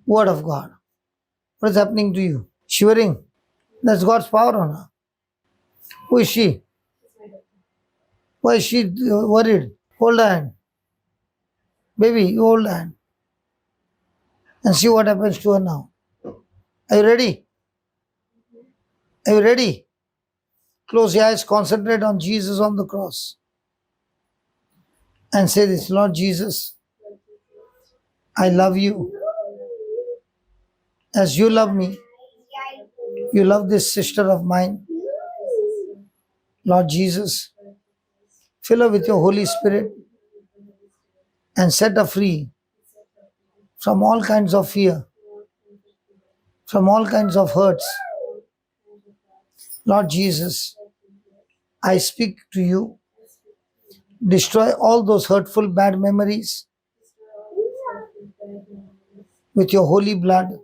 Word of God. What is happening to you? Shivering. That's God's power on her. Who is she? Why is she worried? Hold her hand. Baby, you hold her hand. And see what happens to her now. Are you ready? Are you ready? Close your eyes, concentrate on Jesus on the cross. And say this, Lord Jesus, I love you. As you love me, you love this sister of mine. Lord Jesus, fill her with your Holy Spirit and set her free from all kinds of fear, from all kinds of hurts. Lord Jesus, I speak to you. Destroy all those hurtful bad memories with your holy blood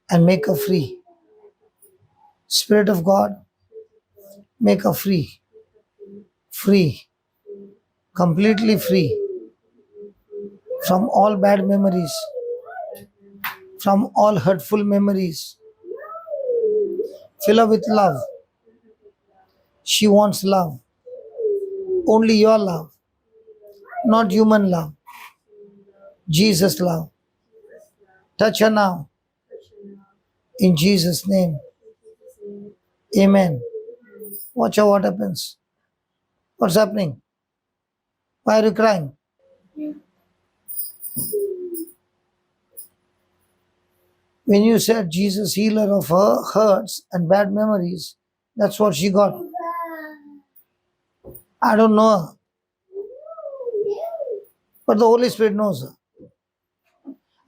and make her free. Spirit of God, make her free. Free. Completely free from all bad memories, from all hurtful memories. Fill her with love. She wants love. Only your love. not human love, Jesus love. Touch her now. In Jesus' name. Amen. Watch out what happens. What's happening? Why are you crying? When you said Jesus, healer of her hurts and bad memories, that's what she got. I don't know her, but the Holy Spirit knows her.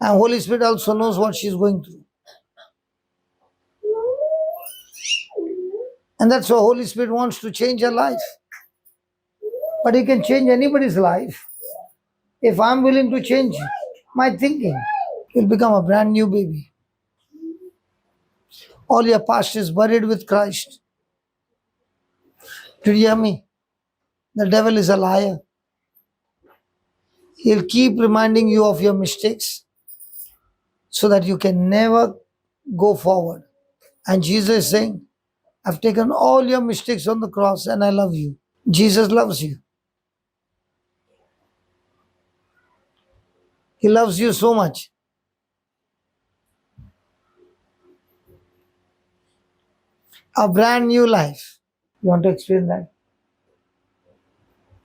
And Holy Spirit also knows what she's going through. And that's why Holy Spirit wants to change her life. But He can change anybody's life. If I'm willing to change my thinking, you'll become a brand new baby. All your past is buried with Christ. Did you hear me? The devil is a liar. He'll keep reminding you of your mistakes so that you can never go forward. And Jesus is saying, I've taken all your mistakes on the cross and I love you. Jesus loves you. He loves you so much. A brand new life. You want to explain that?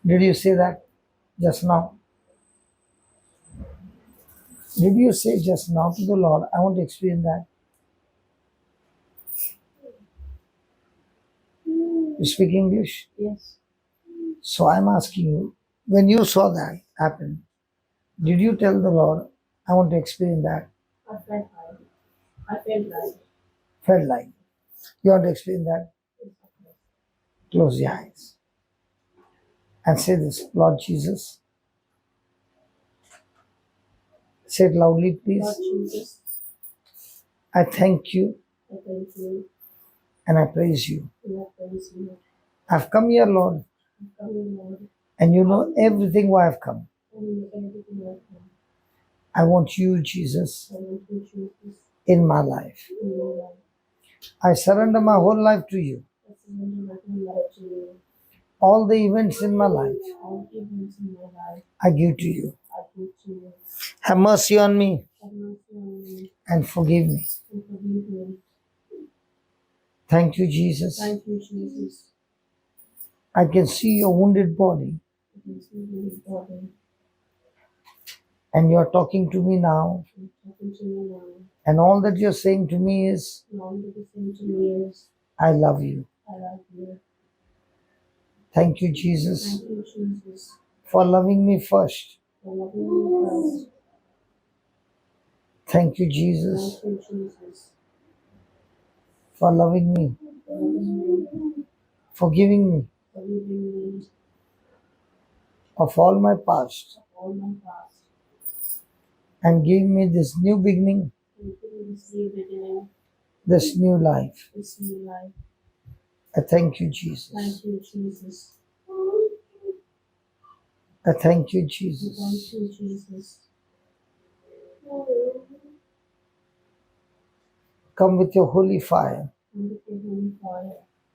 Did you say that just now? Did you say just now to the Lord, I want to explain that? You speak English? Yes. So I'm asking you, when you saw that happen, did you tell the Lord, I want to explain that? I felt like. I felt like. Felt like. You want to explain that? Close your eyes and say this, Lord Jesus. Say it loudly, please. Lord Jesus, I thank you I thank you and I praise you. and I praise you. I've come here, Lord, I come in, Lord, and you know everything why I've come. and you know everything I can. I want you, Jesus, I want you, Jesus, in my life. in your life. I surrender my whole life to you. I surrender my whole life to you. All the events in my life, All events in my life, I give to you. I give to you. Have mercy on me Have mercy on me and forgive me. and forgive me. Thank you, Jesus. Thank you, Jesus. I can see your wounded body, I can see you in body. and you're talking to me now. You're talking to me now. And all that you're saying to me is, And all that you say to me is, I love you. I love you. Thank you, Jesus, Thank you, Jesus, for loving me first. for loving me first. Thank you, Jesus, Thank you, Jesus, for loving me, for loving me, forgiving me forgiving me of all my past, of all my past, and giving me this new beginning, and giving me this new beginning, this new life. this new life. I thank you, Jesus. Thank you, Jesus. I thank you, Thank Jesus. you, Jesus. Come with your holy fire, And with your holy fire,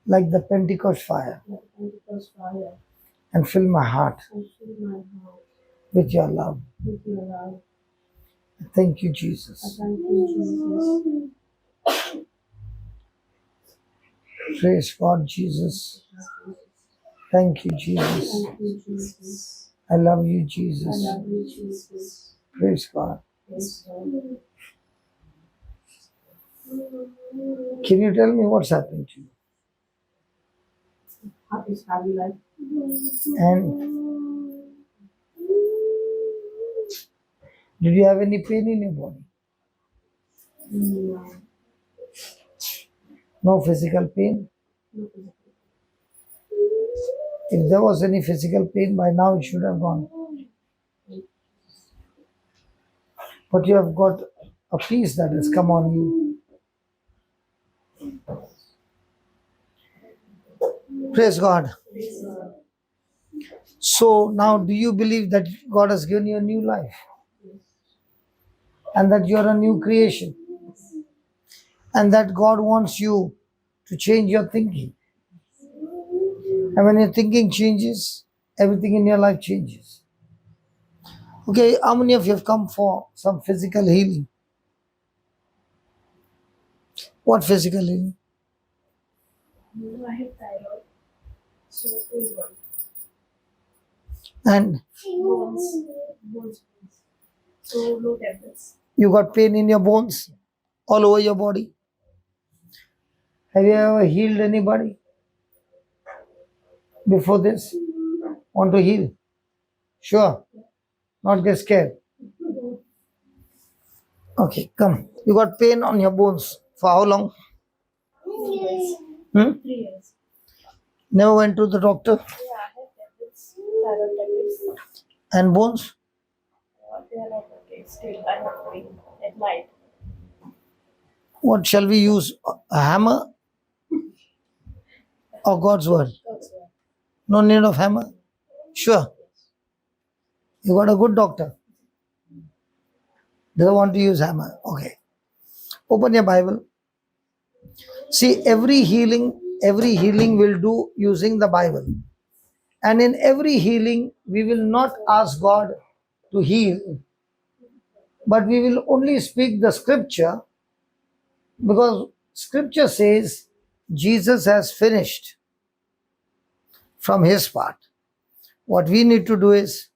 like the Pentecost fire, like Pentecost fire, and fill my heart and fill my heart with your love. with your love. I thank you, I Jesus. thank you, Jesus. Praise God, Jesus. Thank you, Jesus. Thank you, Jesus. I love you, I Jesus. love you, Jesus. Praise God. Praise God. Can you tell me what's happening to you? Happy life. And did you have any pain in your body? No. No physical pain? No. If there was any physical pain, by now it should have gone. But you have got a peace that has come on you. Praise God. So now, do you believe that God has given you a new life? And that you're a new creation? And that God wants you to change your thinking? And when your thinking changes, everything in your life changes. Okay, how many of you have come for some physical healing? What physical healing? No, I have thyroid. So is one. And Bones. So low tablets. you got pain in your bones all over your body. Have you ever healed anybody before this? Want to heal? Sure. Not get scared. Okay, come. You got pain on your bones for how long? 3 years. Never went to the doctor? Yeah, I have tablets. Thyroid tablets. And bones? They are not okay. Still, I have pain at night. What shall we use? A hammer or God's word? That's why. No need of hammer? Sure. You got a good doctor. Doesn't want to use hammer. Okay. Open your Bible. See, every healing will do using the Bible. And in every healing, we will not ask God to heal, but we will only speak the scripture, because scripture says Jesus has finished from his part. What we need to do is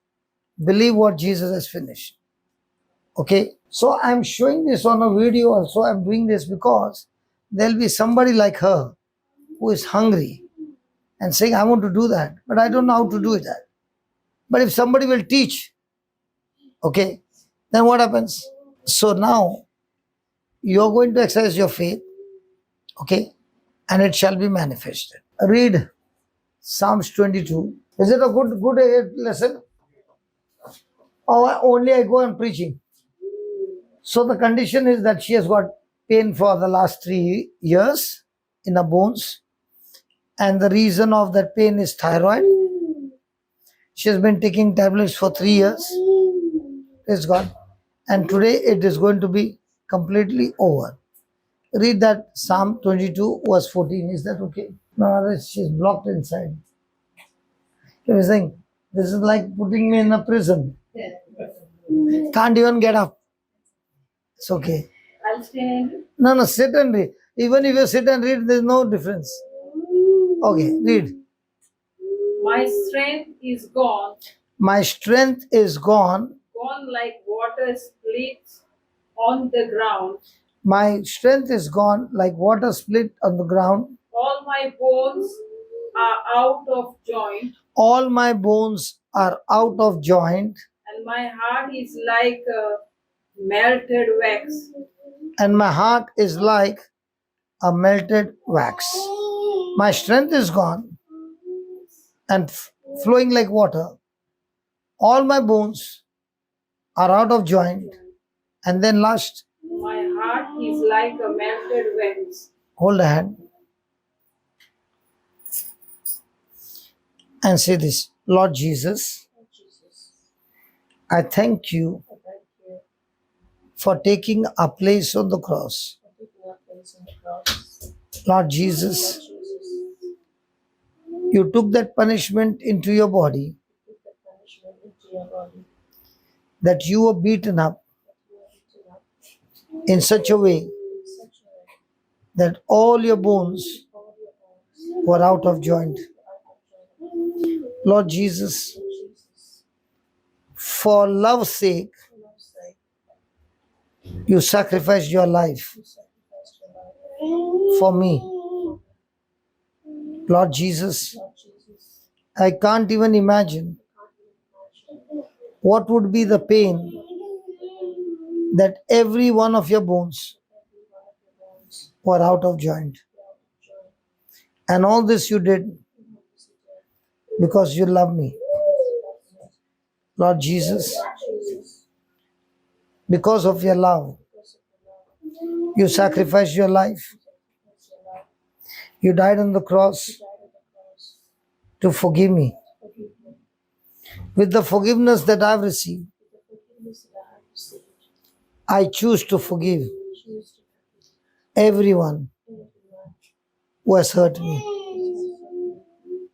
believe what Jesus has finished. Okay, so I'm showing this on a video also. I'm doing this because there'll be somebody like her who is hungry and saying, I want to do that, but I don't know how to do that. But if somebody will teach, okay, then what happens? So now you're going to exercise your faith, okay, and it shall be manifested. Read Psalms 22. Is it a good lesson? Or only I go on preaching? So the condition is that she has got pain for the last 3 years in her bones, and the reason of that pain is thyroid. She has been taking tablets for 3 years. Praise God. And today it is going to be completely over. Read that Psalm 22 verse 14. Is that okay? No, she's blocked inside. He was saying, this is like putting me in a prison. Can't even get up. It's okay. I'll stand. No, sit and read. Even if you sit and read, there's no difference. Okay, read. My strength is gone. My strength is gone. Gone like water splits on the ground. My strength is gone like water split on the ground. All my bones are out of joint, All my bones are out of joint, and my heart is like melted wax. and my heart is like a melted wax. My strength is gone and flowing like water. All my bones are out of joint. And then last, My heart is like a melted wax. hold a hand and say this. Lord Jesus, I thank you for taking a place on the cross. Lord Jesus, you took that punishment into your body, that you were beaten up in such a way that all your bones were out of joint. Lord Jesus, for love's sake, you sacrificed your life for me. Lord Jesus, I can't even imagine what would be the pain that every one of your bones were out of joint. And all this you did because you love me. Lord Jesus, because of your love, you sacrificed your life. You died on the cross to forgive me. With the forgiveness that I've received, I choose to forgive everyone who has hurt me.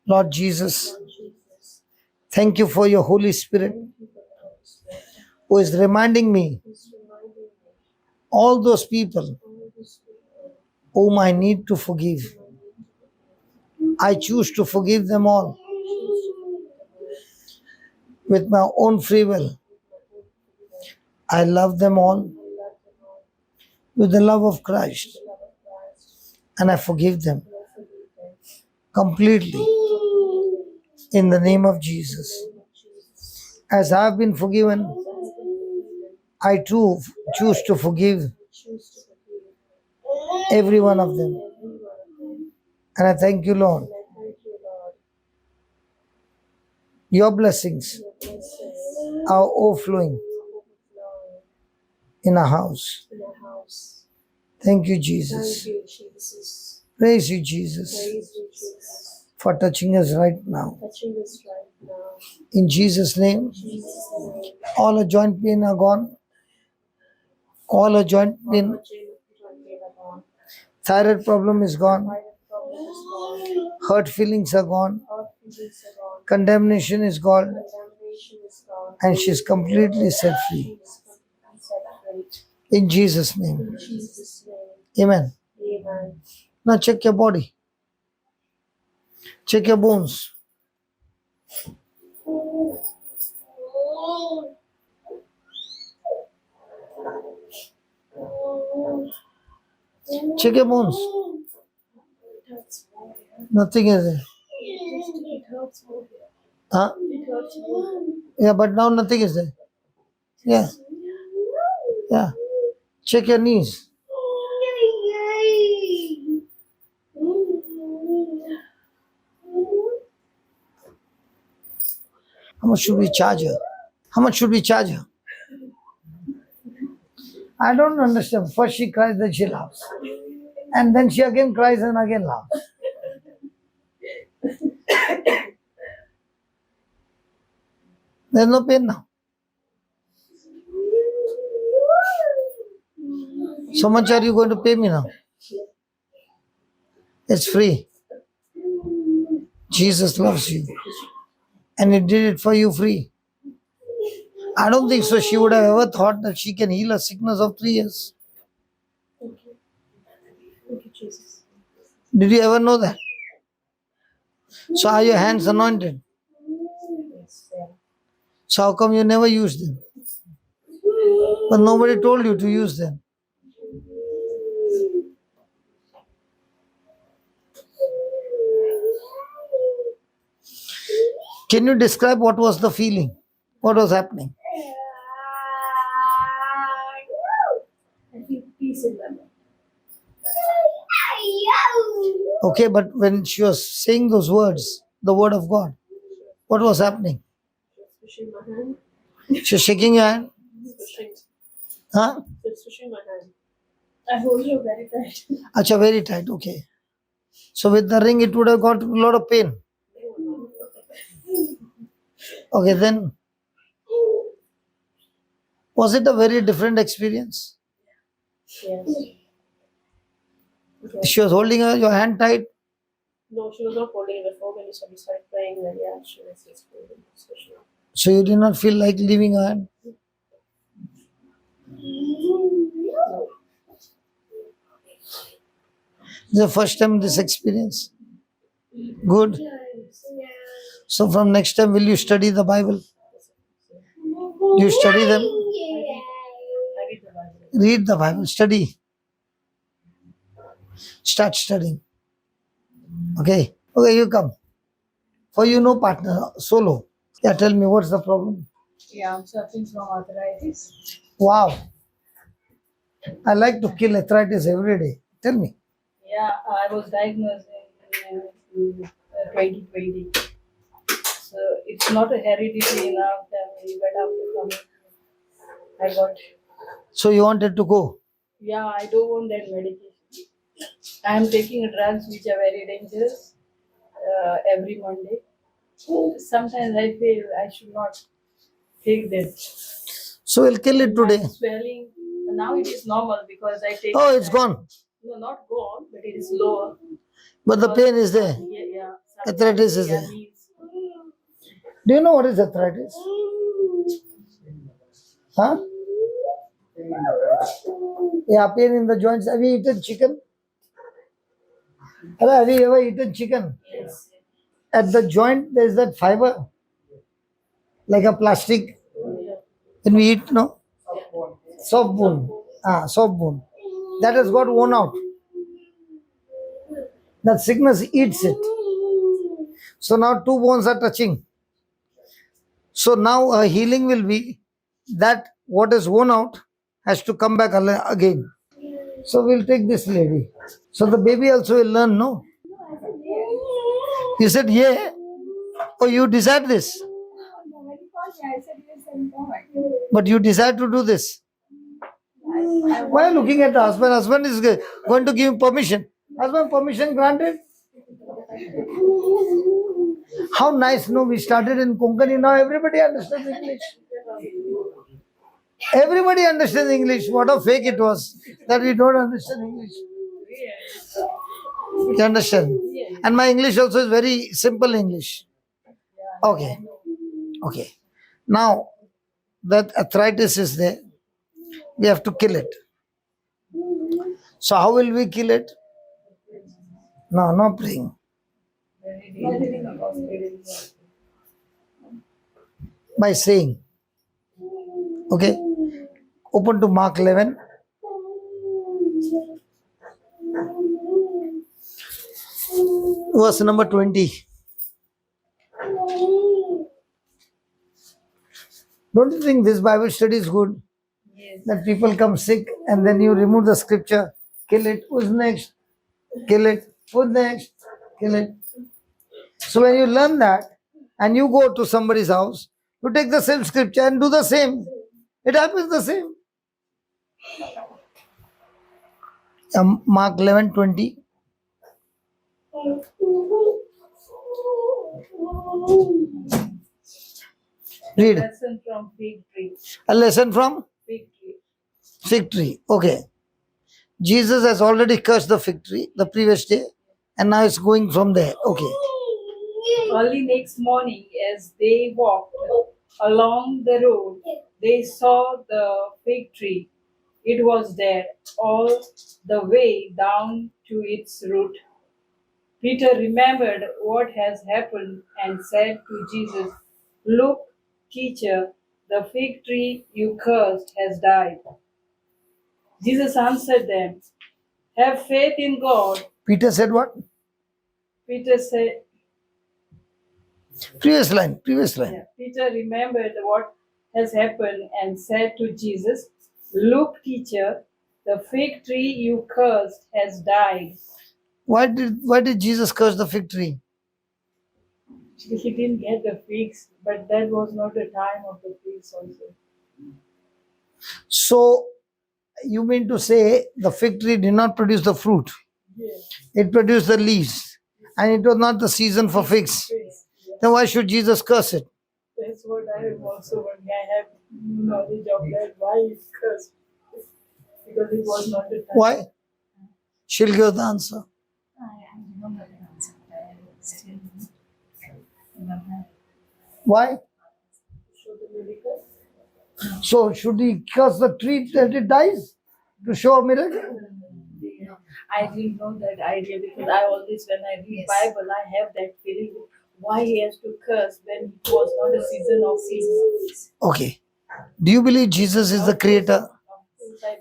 Lord Jesus, thank you for your Holy Spirit who is reminding me all those people whom I need to forgive. I choose to forgive them all with my own free will. I love them all with the love of Christ, and I forgive them completely in the name of Jesus. As I have been forgiven, I too choose to forgive every one of them. And I thank you, Lord. Your blessings are overflowing in our house. Thank you, Jesus. Praise you, Jesus, for touching us right now. In Jesus' name, all our joint pain are gone. All our joint pain, thyroid problem is gone. Hurt feelings are gone. Condemnation is gone. And she's completely set free. In Jesus' name. Amen. Now check your body. Check your bones. Check your bones. Nothing is there. Huh? Yeah, but now nothing is there. Yeah. Yeah. Check your knees. How much should we charge her? How much should we charge her? I don't understand. First she cries, then she laughs. And then she again cries and again laughs. There's no pain now. So much are you going to pay me now? It's free. Jesus loves you. And He did it for you free. I don't think so. She would have ever thought that she can heal a sickness of 3 years. Thank you, Jesus. Did you ever know that? So are your hands anointed? Yes, yeah. So how come you never used them? But nobody told you to use them. Can you describe what was the feeling? What was happening? I feel peace in my mind. Okay, but when she was saying those words, the word of God, what was happening? Pushing my hand. She was shaking your hand? Pushing. Huh? Just pushing my hand. I hold you very tight. Acha, very tight, okay. So with the ring, it would have got a lot of pain. Okay, then was it a very different experience? Yes. Okay. She was holding your hand tight. No, she was not holding the phone when you started praying. Then yeah, she was just holding the discussion. So you did not feel like leaving her hand? No. This is the first time this experience. Good. So from next time, will you study the Bible? Do you study them? I read the Bible. Read the Bible. Study. Start studying. Okay. Okay, you come. For you, no partner, solo. Yeah, tell me, what's the problem? Yeah, I'm suffering from arthritis. Wow. I like to kill arthritis every day. Tell me. Yeah, I was diagnosed in 2020. So it's not a hereditary in our family, but after coming, I got. So you wanted to go? Yeah, I don't want that medication. I am taking drugs which are very dangerous every Monday. Sometimes I feel I should not take that. So we'll kill it today. Swelling. Now it is normal because I take. Oh, it's gone. No, not gone, but it is lower. But the pain is there. Yeah, yeah. Arthritis is there. Do you know what is arthritis? Huh? Yeah, pain in the joints. Have you eaten chicken? Hello, have you ever eaten chicken? Yes. At the joint, there is that fiber, like a plastic. When we eat, no? Soft bone. Soft bone. That has got worn out. That sickness eats it. So now two bones are touching. So now a healing will be that what is worn out has to come back again. So we'll take this lady. So the baby also will learn, no? You said, yeah. Oh, you desire this. But you desire to do this. Why are you looking at the husband? Husband is going to give him permission. Husband, permission granted. How nice, no? We started in Konkani, now everybody understands English. Everybody understands English. What a fake it was that we don't understand English. You understand? And my English also is very simple English. Okay. Okay. Now that arthritis is there, we have to kill it. So how will we kill it? No, not praying. By saying. Okay. Open to Mark 11. Verse number 20. Don't you think this Bible study is good? Yes. That people come sick and then you remove the scripture, kill it, who's next? Kill it, who's next? Kill it. So when you learn that and you go to somebody's house, you take the same scripture and do the same. It happens the same. Mark 11:20. Read. Lesson from fig tree. A lesson from Fig tree. fig tree. Okay. Jesus has already cursed the fig tree the previous day and now it's going from there. Okay. Early next morning, as they walked along the road, they saw the fig tree. It was dead all the way down to its root. Peter remembered what has happened and said to Jesus, "Look, teacher, the fig tree you cursed has died." Jesus answered them, "Have faith in God." Peter said what? Peter said, Previous line. Yeah. Peter remembered what has happened and said to Jesus, "Look, teacher, the fig tree you cursed has died." Why did Jesus curse the fig tree? He didn't get the figs, but that was not the time of the figs also. So you mean to say the fig tree did not produce the fruit? Yes. It produced the leaves. And it was not the season for figs. Figs. Yeah. Then why should Jesus curse it? That's what I am also wondering. I have no knowledge of that. Why it's cursed? Because it was not the time. Why? She'll give the answer. I remember the answer. I still remember. Why? Show the miracle. So should he curse the tree that it dies to show a miracle? Yeah. I didn't know that idea because I always, when I read Yes. Bible, I have that feeling. Why he has to curse when it was not a season of seasons? Okay. Do you believe Jesus is the creator?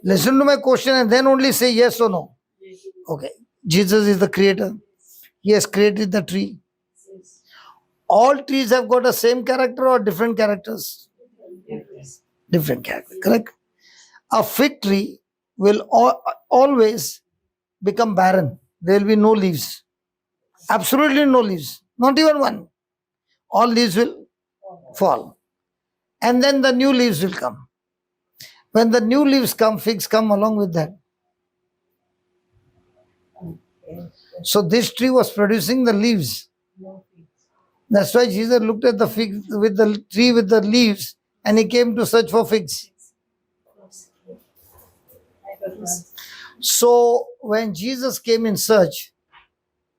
Listen to my question and then only say yes or no. Yes. Okay. Jesus is the creator. He has created the tree. Yes. All trees have got the same character or different characters? Yes. Different character, correct? A fig tree will always become barren. There will be no leaves. Absolutely no leaves. Not even one. All leaves will fall. And then the new leaves will come. When the new leaves come, figs come along with that. So this tree was producing the leaves. No figs. That's why Jesus looked at the fig with the tree with the leaves and he came to search for figs. I got one. So when Jesus came in search,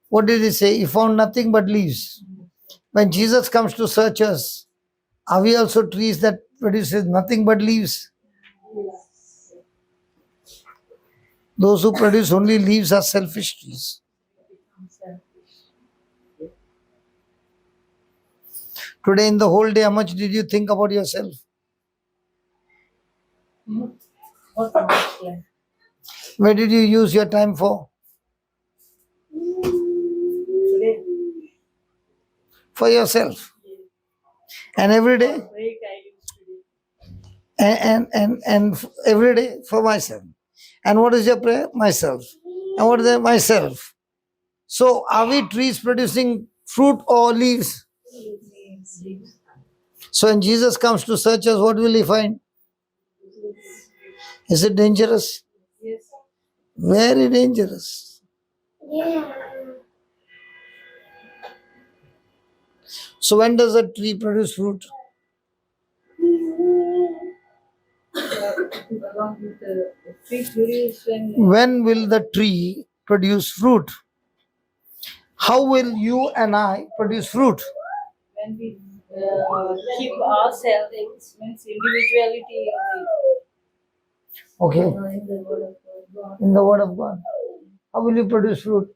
what did he say? He found nothing but leaves. When Jesus comes to search us, are we also trees that produces nothing but leaves. Those who produce only leaves are selfish trees. Today in the whole day, how much did you think about yourself? What not? Yeah. Where did you use your time for? Today, For yourself. And every day? Break I used to do. And every day for myself. And what is your prayer? Myself. And what is that? Myself. So are we trees producing fruit or leaves? So when Jesus comes to search us, what will he find? Is it dangerous? Yes. Very dangerous. So when does a tree produce fruit? Along with the tree produce When will the tree produce fruit? How will you and I produce fruit? when we keep ourselves, means individuality Okay, in the word of God. in the word of God. How will you produce fruit?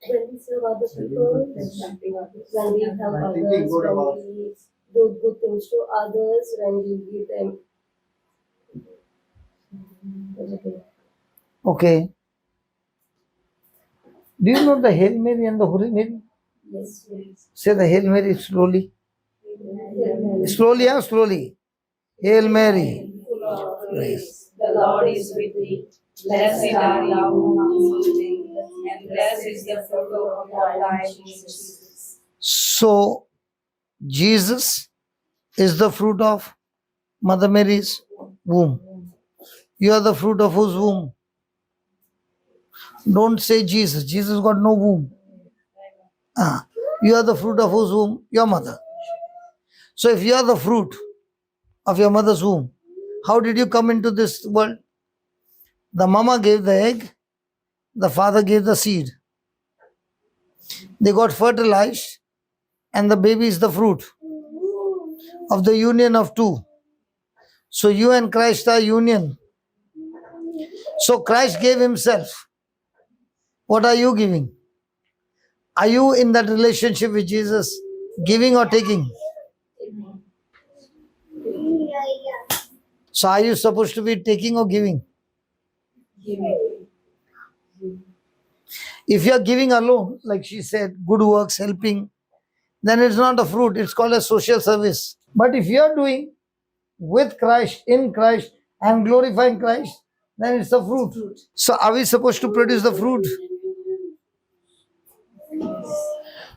When we serve other people, when we help others, when we do good things to others, when we give them. Okay. Do you know the Hail Mary and the Holy Mary? Yes, yes. Say the Hail Mary slowly. Slowly or slowly? Hail Mary. Full of grace, the Lord is with thee. Blessed are thou amongst women, and blessed is the fruit of thy womb, Jesus. So, Jesus is the fruit of Mother Mary's womb. You are the fruit of whose womb? Don't say Jesus. Jesus got no womb. You are the fruit of whose womb? Your mother. So, if you are the fruit of your mother's womb, how did you come into this world? The mama gave the egg, the father gave the seed. They got fertilized, and the baby is the fruit of the union of two. So you and Christ are union. So Christ gave himself. What are you giving? Are you in that relationship with Jesus, giving or taking? So are you supposed to be taking or giving? If you are giving alone, like she said, good works, helping, then it's not a fruit, it's called a social service. But if you are doing with Christ, in Christ, and glorifying Christ, then it's a fruit. So are we supposed to produce the fruit?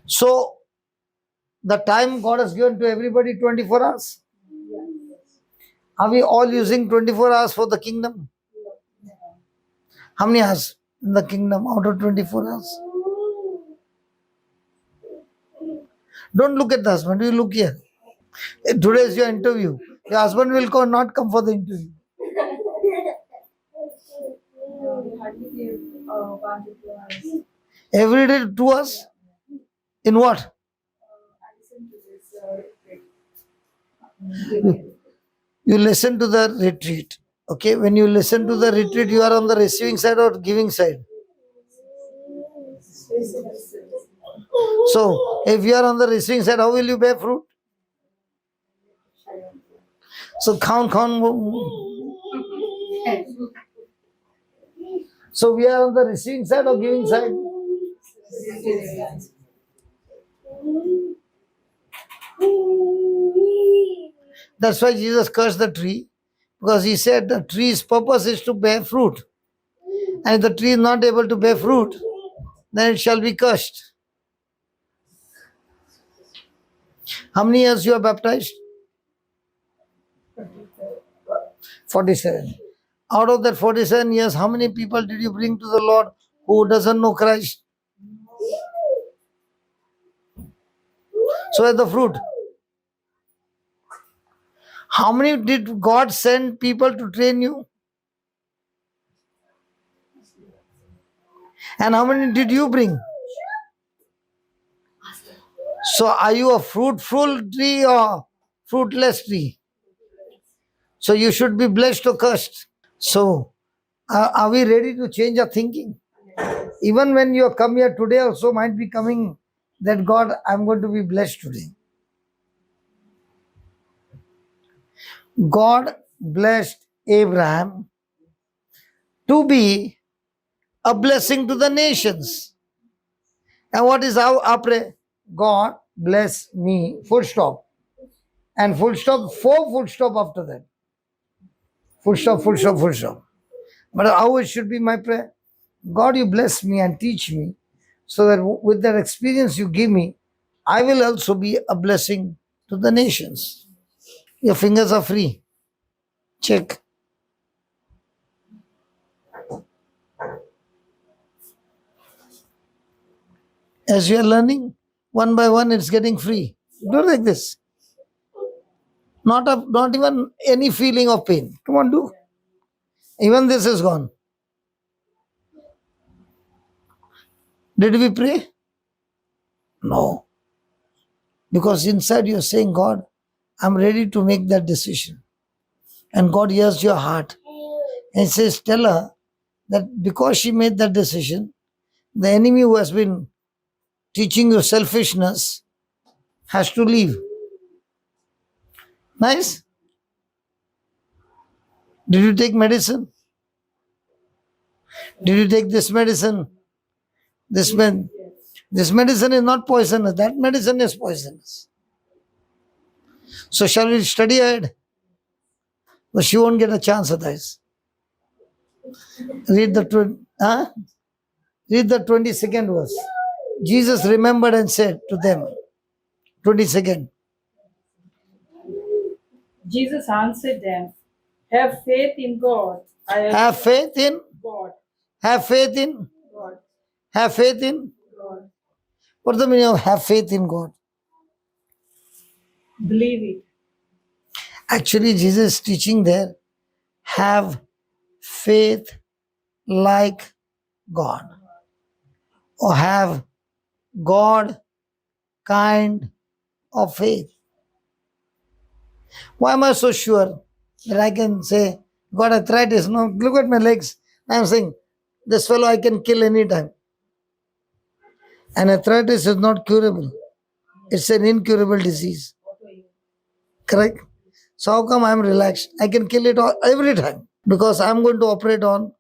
So the time God has given to everybody 24 hours. Are we all using 24 hours for the kingdom? How many hours in the kingdom out of 24 hours? Don't look at the husband, you look here. Today is your interview. Your husband will not come for the interview. hardly give 1 to 2 hours. Every day 2 hours? In what? I listen to this retreat. You listen to the retreat. Okay, when you listen to the retreat, you are on the receiving side or giving side. So, if you are on the receiving side, how will you bear fruit? So, count. So, we are on the receiving side or giving side? That's why Jesus cursed the tree, because he said the tree's purpose is to bear fruit. And if the tree is not able to bear fruit, then it shall be cursed. How many years you are baptized? 47. Out of that 47 years, how many people did you bring to the Lord who doesn't know Christ? So where's the fruit? How many did God send people to train you? And how many did you bring? So are you a fruitful tree or fruitless tree? So you should be blessed or cursed. So are we ready to change our thinking? Even when you come here today, also might be coming that God, I'm going to be blessed today. God blessed Abraham to be a blessing to the nations. And what is our prayer? God bless me, full stop. And full stop, 4 full stop after that. Full stop, full stop, full stop. But how it should be my prayer? God, you bless me and teach me so that with that experience you give me, I will also be a blessing to the nations. Your fingers are free. Check. As you are learning, one by one, it's getting free. Do like this. Not even any feeling of pain. Come on, do. Even this is gone. Did we pray? No. Because inside you're saying, God, I'm ready to make that decision. And God hears your heart. And he says, tell her that because she made that decision, the enemy who has been teaching you selfishness has to leave. Nice? Did you take medicine? Did you take this medicine? This medicine is not poisonous. That medicine is poisonous. So shall we study ahead? But she won't get a chance otherwise. Read the 22nd verse. Jesus remembered and said to them, 22nd. Jesus answered them, have faith in God. Have faith in God. Have faith in God. Have faith in God. What's the meaning of have faith in God? Believe it. Actually, Jesus is teaching there, have faith like God. Or have God kind of faith. Why am I so sure that I can say, got arthritis? No, look at my legs. I'm saying, this fellow I can kill anytime. And arthritis is not curable. It's an incurable disease. Correct? So how come I'm relaxed? I can kill it all, every time. Because I'm going to operate on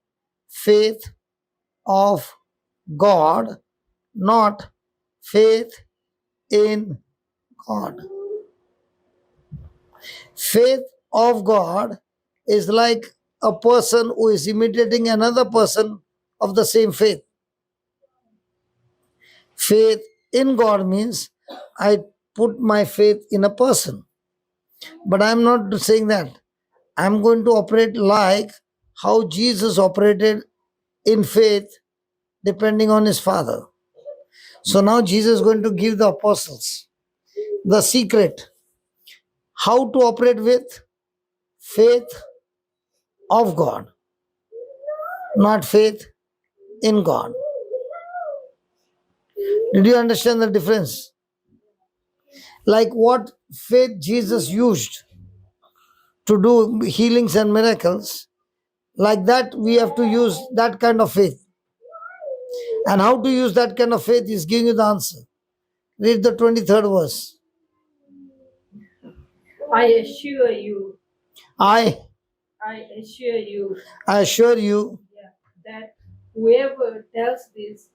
faith of God, not faith in God. Faith of God is like a person who is imitating another person of the same faith. Faith in God means I put my faith in a person. But I'm not saying that. I'm going to operate like how Jesus operated in faith depending on his Father. So now Jesus is going to give the apostles the secret how to operate with faith of God, not faith in God. Did you understand the difference? Like what faith Jesus used to do healings and miracles, like that we have to use that kind of faith. And how to use that kind of faith is giving you the answer. Read the 23rd verse. I assure you. I assure you. I assure you That whoever tells this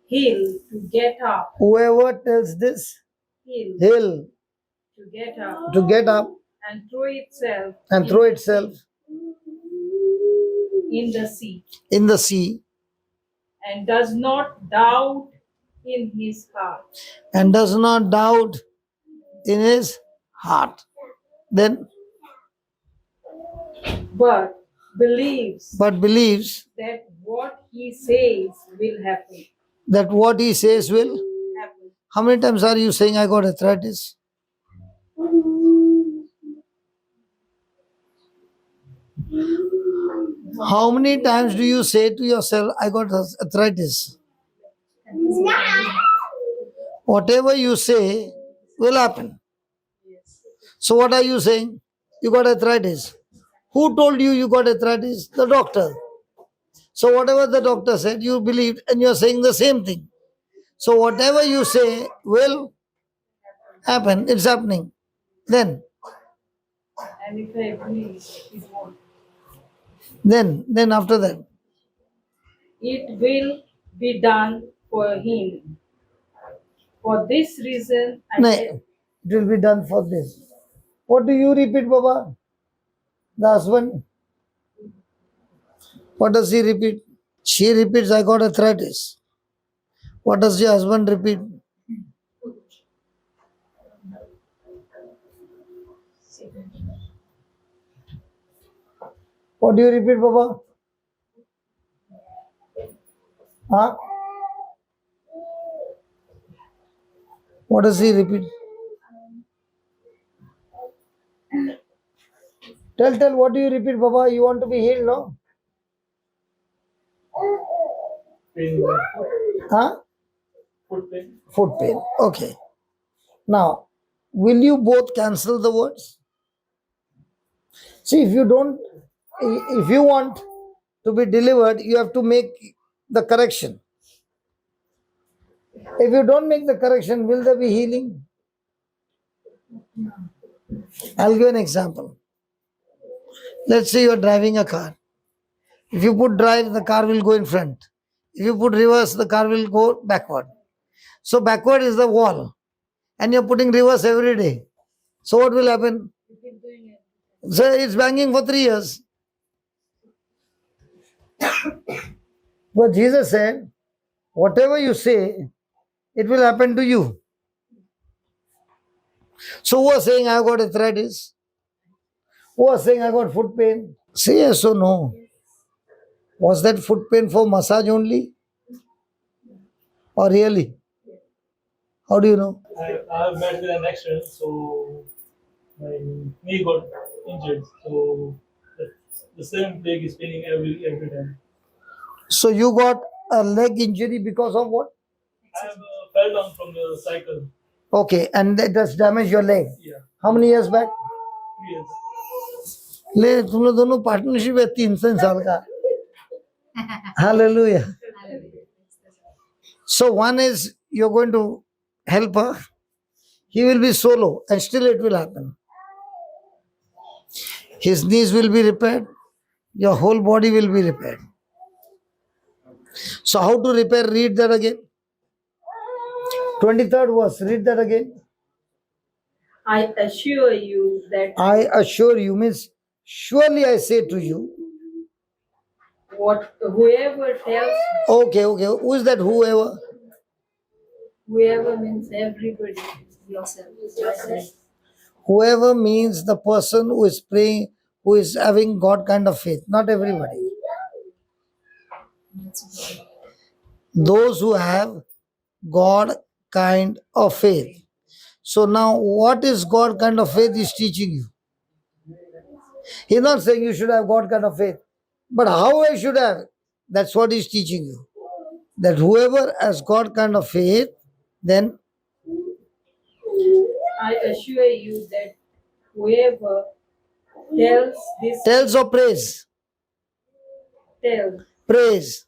hill to get up. Whoever tells this hill To get up. to get up And throw itself. and throw itself In the sea. in the sea And does not doubt in his heart. and does not doubt in his heart, then But believes that what he says will happen. what he says will Happen. How many times are you saying I got arthritis? How many times do you say to yourself, I got arthritis? Whatever you say will happen. So what are you saying? You got arthritis. Who told you got arthritis? The doctor. So whatever the doctor said, you believed, and you're saying the same thing. So whatever you say will happen. It's happening. Then And if I believe, it won't. then after that. It will be done for him. For this reason, No, it will be done for this. What do you repeat, Baba? The husband? What does he repeat? She repeats, I got arthritis. What does your husband repeat? What do you repeat, Baba? Huh? What does he repeat? Tell, what do you repeat, Baba? You want to be healed, no? Pain. Huh? Foot pain. Foot pain. Okay. Now, will you both cancel the words? See, if you want to be delivered, you have to make the correction. If you don't make the correction, will there be healing? I'll give an example. Let's say you are driving a car. If you put drive, the car will go in front. If you put reverse, the car will go backward. So backward is the wall. And you're putting reverse every day. So what will happen? you keep doing it. So it's banging for 3 years. But Jesus said, whatever you say, it will happen to you. So who was saying I got arthritis? Who was saying I got foot pain? Say yes or no. Was that foot pain for massage only? Or really? How do you know? I met with an accident, so my knee got injured. So the same leg is paining every time. So you got a leg injury because of what? I have fell down from the cycle. Okay, and that does damage your leg. Yeah, How many years back? 3 years. ले तुम लोग दोनों partnership है 300 साल का. Hallelujah. So one is you're going to help her. He will be solo and still it will happen. His knees will be repaired. Your whole body will be repaired. So how to repair? Read that again. 23rd verse. Read that again. I assure you that I assure you means surely I say to you. whoever tells, Okay. Who is that whoever? whoever means everybody, Yourself. Whoever means the person who is praying, who is having God kind of faith. Not everybody. Those who have God kind of faith. So now what is God kind of faith is teaching you. He's not saying you should have God kind of faith. But how I should have, that's what he's teaching you. That whoever has God kind of faith, then I assure you that whoever tells this, tells or praise. tells, Praise.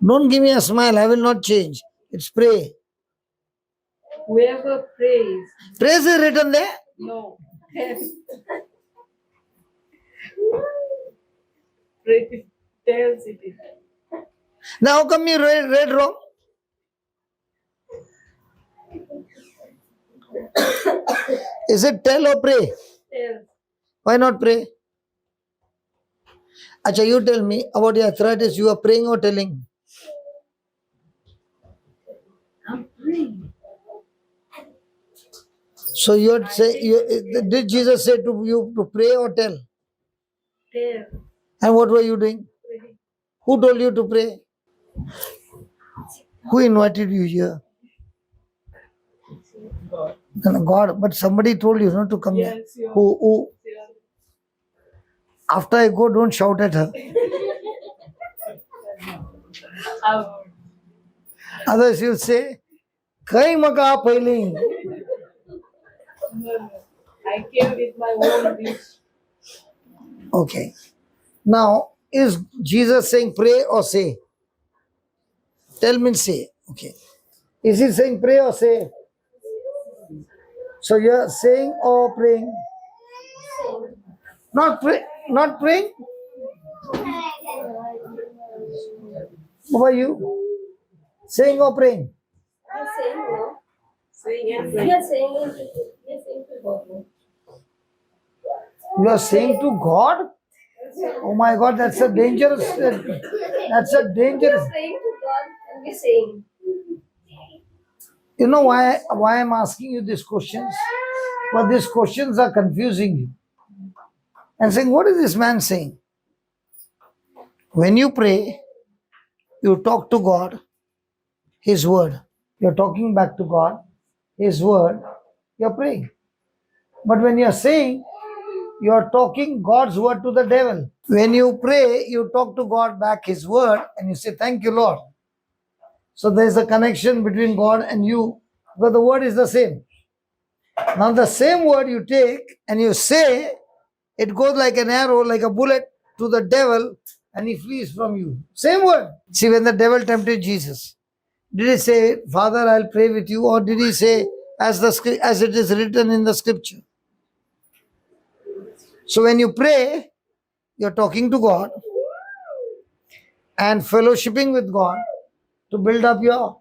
Don't give me a smile, I will not change. It's pray. whoever prays, Praise is written there. no, pray, tells it. Now how come you read wrong? Is it tell or pray? Tells. Why not pray? Acha, you tell me about your arthritis, you are praying or telling? I'm praying. So did Jesus say to you to pray or tell? Tell. And what were you doing? Praying. Who told you to pray? Who invited you here? God. No, God, but somebody told you not to come here. Yes, you are. Who? After I go, don't shout at her. Others you'll say, Kai maka paili. I came with my own wish. Okay. Now, is Jesus saying pray or say? Tell me say. Okay. Is he saying pray or say? So you're saying or praying? Not pray, not praying? How are you? Saying or praying? You are saying to God? Oh my God, that's a dangerous. That's a dangerous. Praying to God and we're saying. You know why I'm asking you these questions? But these questions are confusing you. And saying, what is this man saying? When you pray, you talk to God, His word. You're talking back to God, His word, you're praying. But when you're saying, you're talking God's word to the devil. When you pray, you talk to God back His word and you say, thank you, Lord. So there's a connection between God and you because the word is the same. Now the same word you take and you say, it goes like an arrow, like a bullet to the devil and he flees from you. Same word. See, when the devil tempted Jesus, did he say, Father, I'll pray with you? Or did he say, as it is written in the scripture? So when you pray, you're talking to God and fellowshipping with God to build up your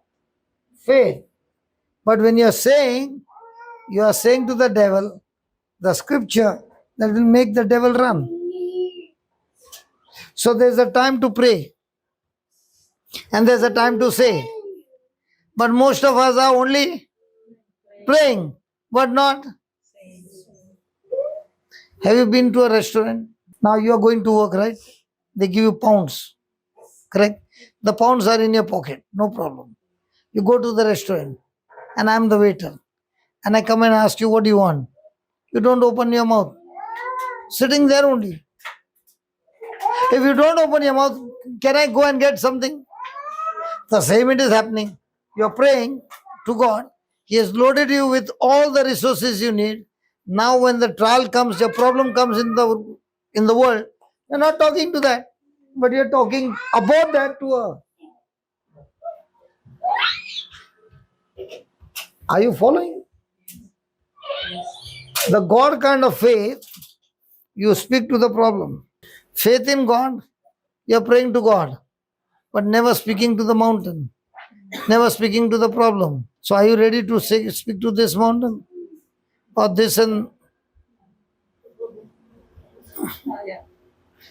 faith. But when you're saying, you are saying to the devil, the scripture that will make the devil run. So there's a time to pray and there's a time to say. But most of us are only praying, but not. Have you been to a restaurant? Now you are going to work, right? They give you pounds, correct? The pounds are in your pocket, no problem. You go to the restaurant and I'm the waiter and I come and ask you, what do you want? You don't open your mouth. Sitting there only. If you don't open your mouth, can I go and get something? The same it is happening. You're praying to God. He has loaded you with all the resources you need. Now when the trial comes, your problem comes in the world, you're not talking to that, but you're talking about that to her. Are you following? The God kind of faith, you speak to the problem. Faith in God, you're praying to God, but never speaking to the mountain, never speaking to the problem. So are you ready to speak to this mountain? Or this and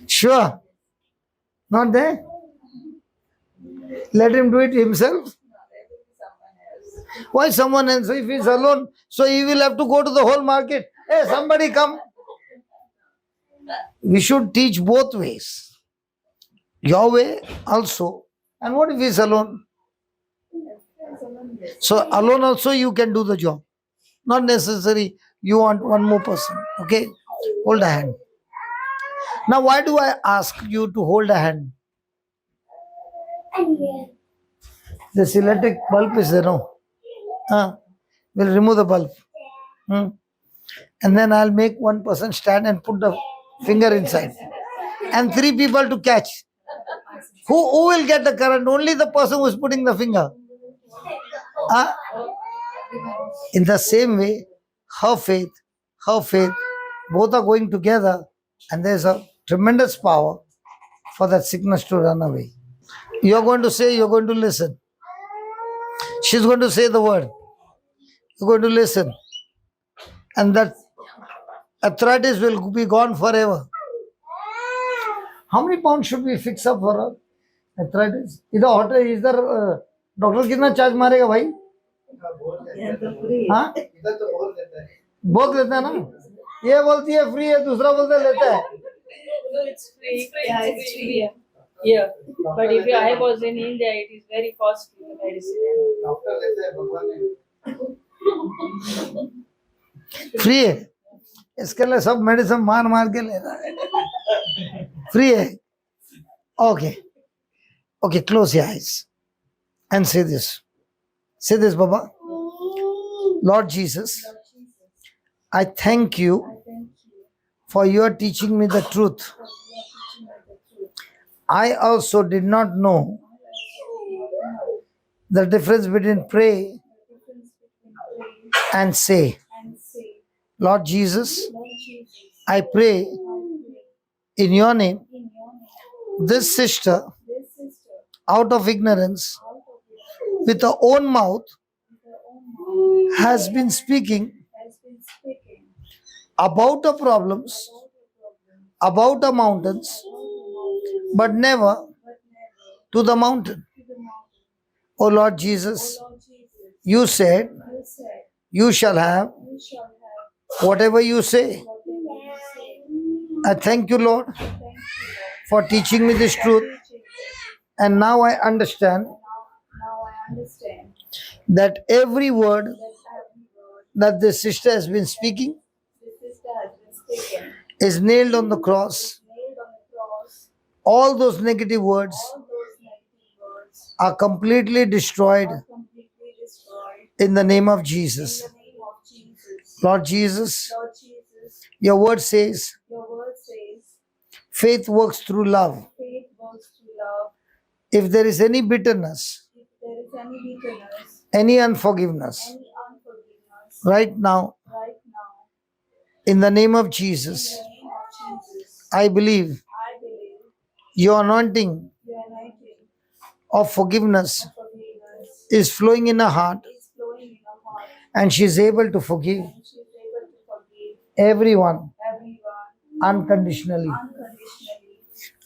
sure? Not there? Let him do it himself. Why someone else? If he's alone, so he will have to go to the whole market. Hey, somebody come. We should teach both ways. Your way also. And what if he's alone? So alone also you can do the job. Not necessary you want one more person. Okay? Hold a hand. Now why do I ask you to hold a hand? This electric bulb is there, no? We'll remove the bulb. And then I'll make one person stand and put the finger inside. And 3 people to catch. Who will get the current? Only the person who is putting the finger. In the same way, her faith, both are going together and there's a tremendous power for that sickness to run away. You're going to say, you're going to listen. She's going to say the word. You're going to listen. And that arthritis will be gone forever. How many pounds should we fix up for her? Arthritis. इधर doctor कितना charge मारेगा भाई? हाँ? बहुत लेता है ना? ये बोलती है फ्री है, दूसरा बोलता है लेता है. No, it's free. Yeah, it's free. Yeah. But if I was in India, it is very costly, the medicine. Free है. इसके लिए सब मेडिसिन मार के ले रहा है. फ्री है. Okay, close your eyes and say this. Say this, Baba. Lord Jesus, I thank you I thank you for your teaching me the truth. for your teaching me the truth. I also did not know I also did not know the difference between pray the difference between pray and say. and say. Lord Jesus, Lord Jesus, I pray I pray in your name, in your name, this sister, this sister, out of ignorance, out of it, with her own mouth, with her own mouth, has been speaking has been speaking about her problems, about the problem, about the mountains, about the mountains, but never but never to the mountain. to the mountain. O Lord Jesus, O Lord Jesus, you said, you said, you shall have you shall have whatever you say. whatever you say. I thank you, Lord, Thank you, Lord, for teaching me this truth. for teaching me. And now I understand Now I understand that every word that every word that this sister has been speaking this sister has been speaking is nailed on the cross. nailed on the cross. All those negative words All those negative words are completely destroyed are completely destroyed in the name of in Jesus. the name of Jesus. Lord Jesus, Lord Jesus, your word says your word says faith works through love. faith works through love. If there is any bitterness, If there is any bitterness, any unforgiveness, any unforgiveness, right now, right now, in the name of in Jesus, the name of Jesus, I believe I believe your anointing your anointing of forgiveness of forgiveness is flowing in her heart, is flowing in her heart, and she is able to forgive and she is able to forgive everyone everyone unconditionally. unconditionally.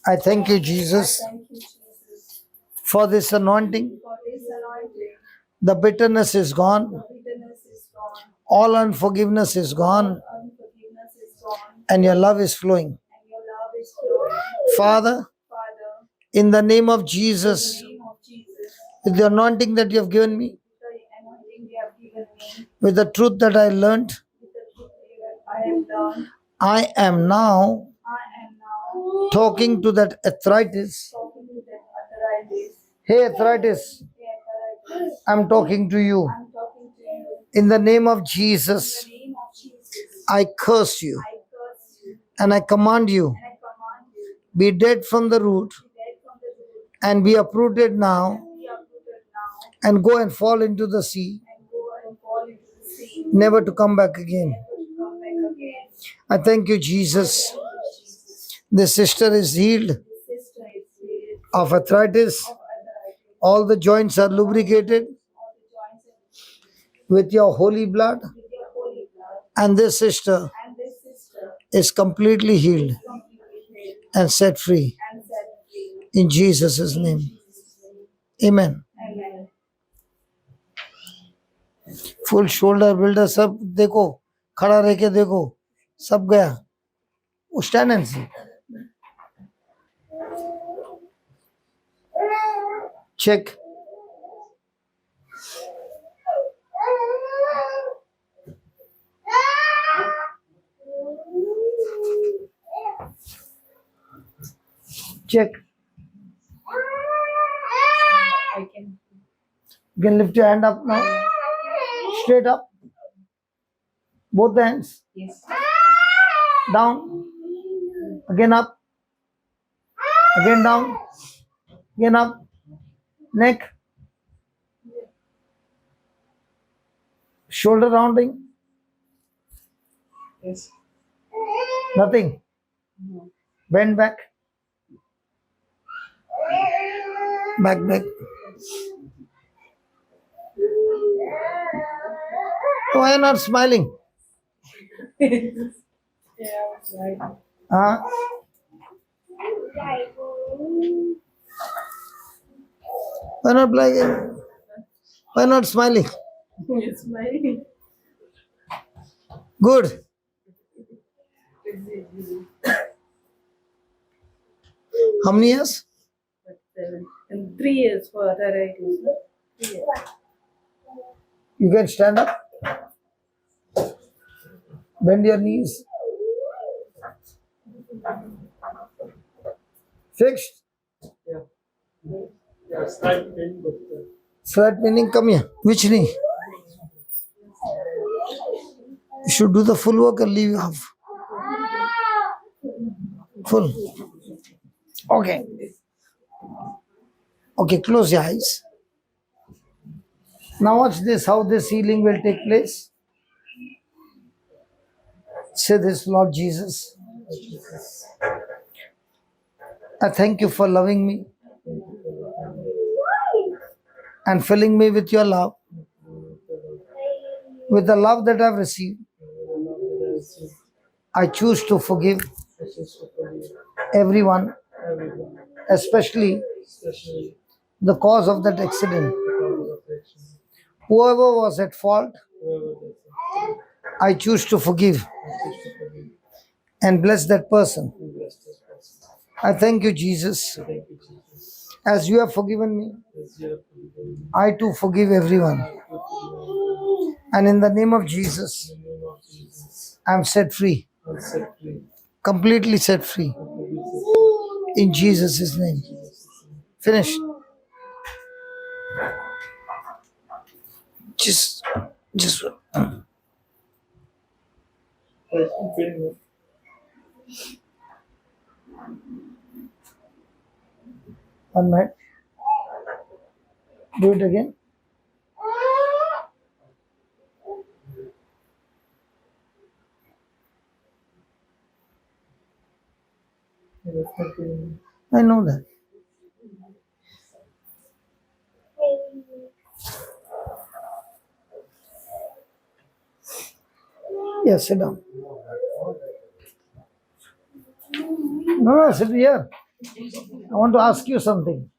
I thank you, I Jesus, thank you, Jesus, for this anointing. for this anointing. The bitterness is The gone, bitterness is gone, all unforgiveness is gone, unforgiveness is gone, and your love is flowing. and your love is flowing. Father, Father, in the name of in the Jesus, name of Jesus, with the anointing that you have given me, the anointing you have given me, with the truth that I learned, with the truth I have learned, I am now I am now talking to that arthritis. talking to that arthritis. Hey, arthritis, Hey, arthritis, I'm talking to you. I'm talking to you. In the name of In Jesus, the name of Jesus, I curse you I curse you and I command you, and I command you be dead from the root to dead from the root and be uprooted now and be uprooted now and go and fall into the sea, and go and fall into the sea, never to come back again. never to come back again. I thank you, Jesus. Thank you, Jesus. This sister is healed This sister is healed of arthritis. of arthritis. All the joints are lubricated All the joints are with your holy blood, with your holy blood, and this sister and this sister is completely healed is completely healed and set free and set free. in Jesus' In name. Jesus' name. Amen. Amen. Full shoulder builder सब देखो, खड़ा रह के देखो, सब गया. Stand and see. Check. Check. I can. You can lift your hand up now. Straight up. Both the hands. Yes. Down. Again up. Again down. Again up. Neck. Shoulder rounding. Yes. Nothing. No. Bend back. Back. Why not smiling? Yeah, right. Huh? Why not like? Why not smiling? It's my. Good. How many years? 7 and 3 years for arthritis. No? 3 years. You can stand up. Bend your knees. Fixed. Yeah, slight pain, but Slight meaning, come here. Which knee? You should do the full work or leave half. Full. Okay. Okay, close your eyes. Now watch this, how this healing will take place. Say this, Lord Jesus, I thank you for loving me and filling me with your love, with the love that I've received. I choose to forgive everyone, especially especially the cause of that accident. Whoever was at fault, I choose to forgive and bless that person. I thank you, Jesus. As you have forgiven me, I too forgive everyone. And in the name of Jesus, I am set free, completely set free. In Jesus' name. Finish. Just. One minute. Do it again. I know that. Yes, sit down. No, sit here. I want to ask you something.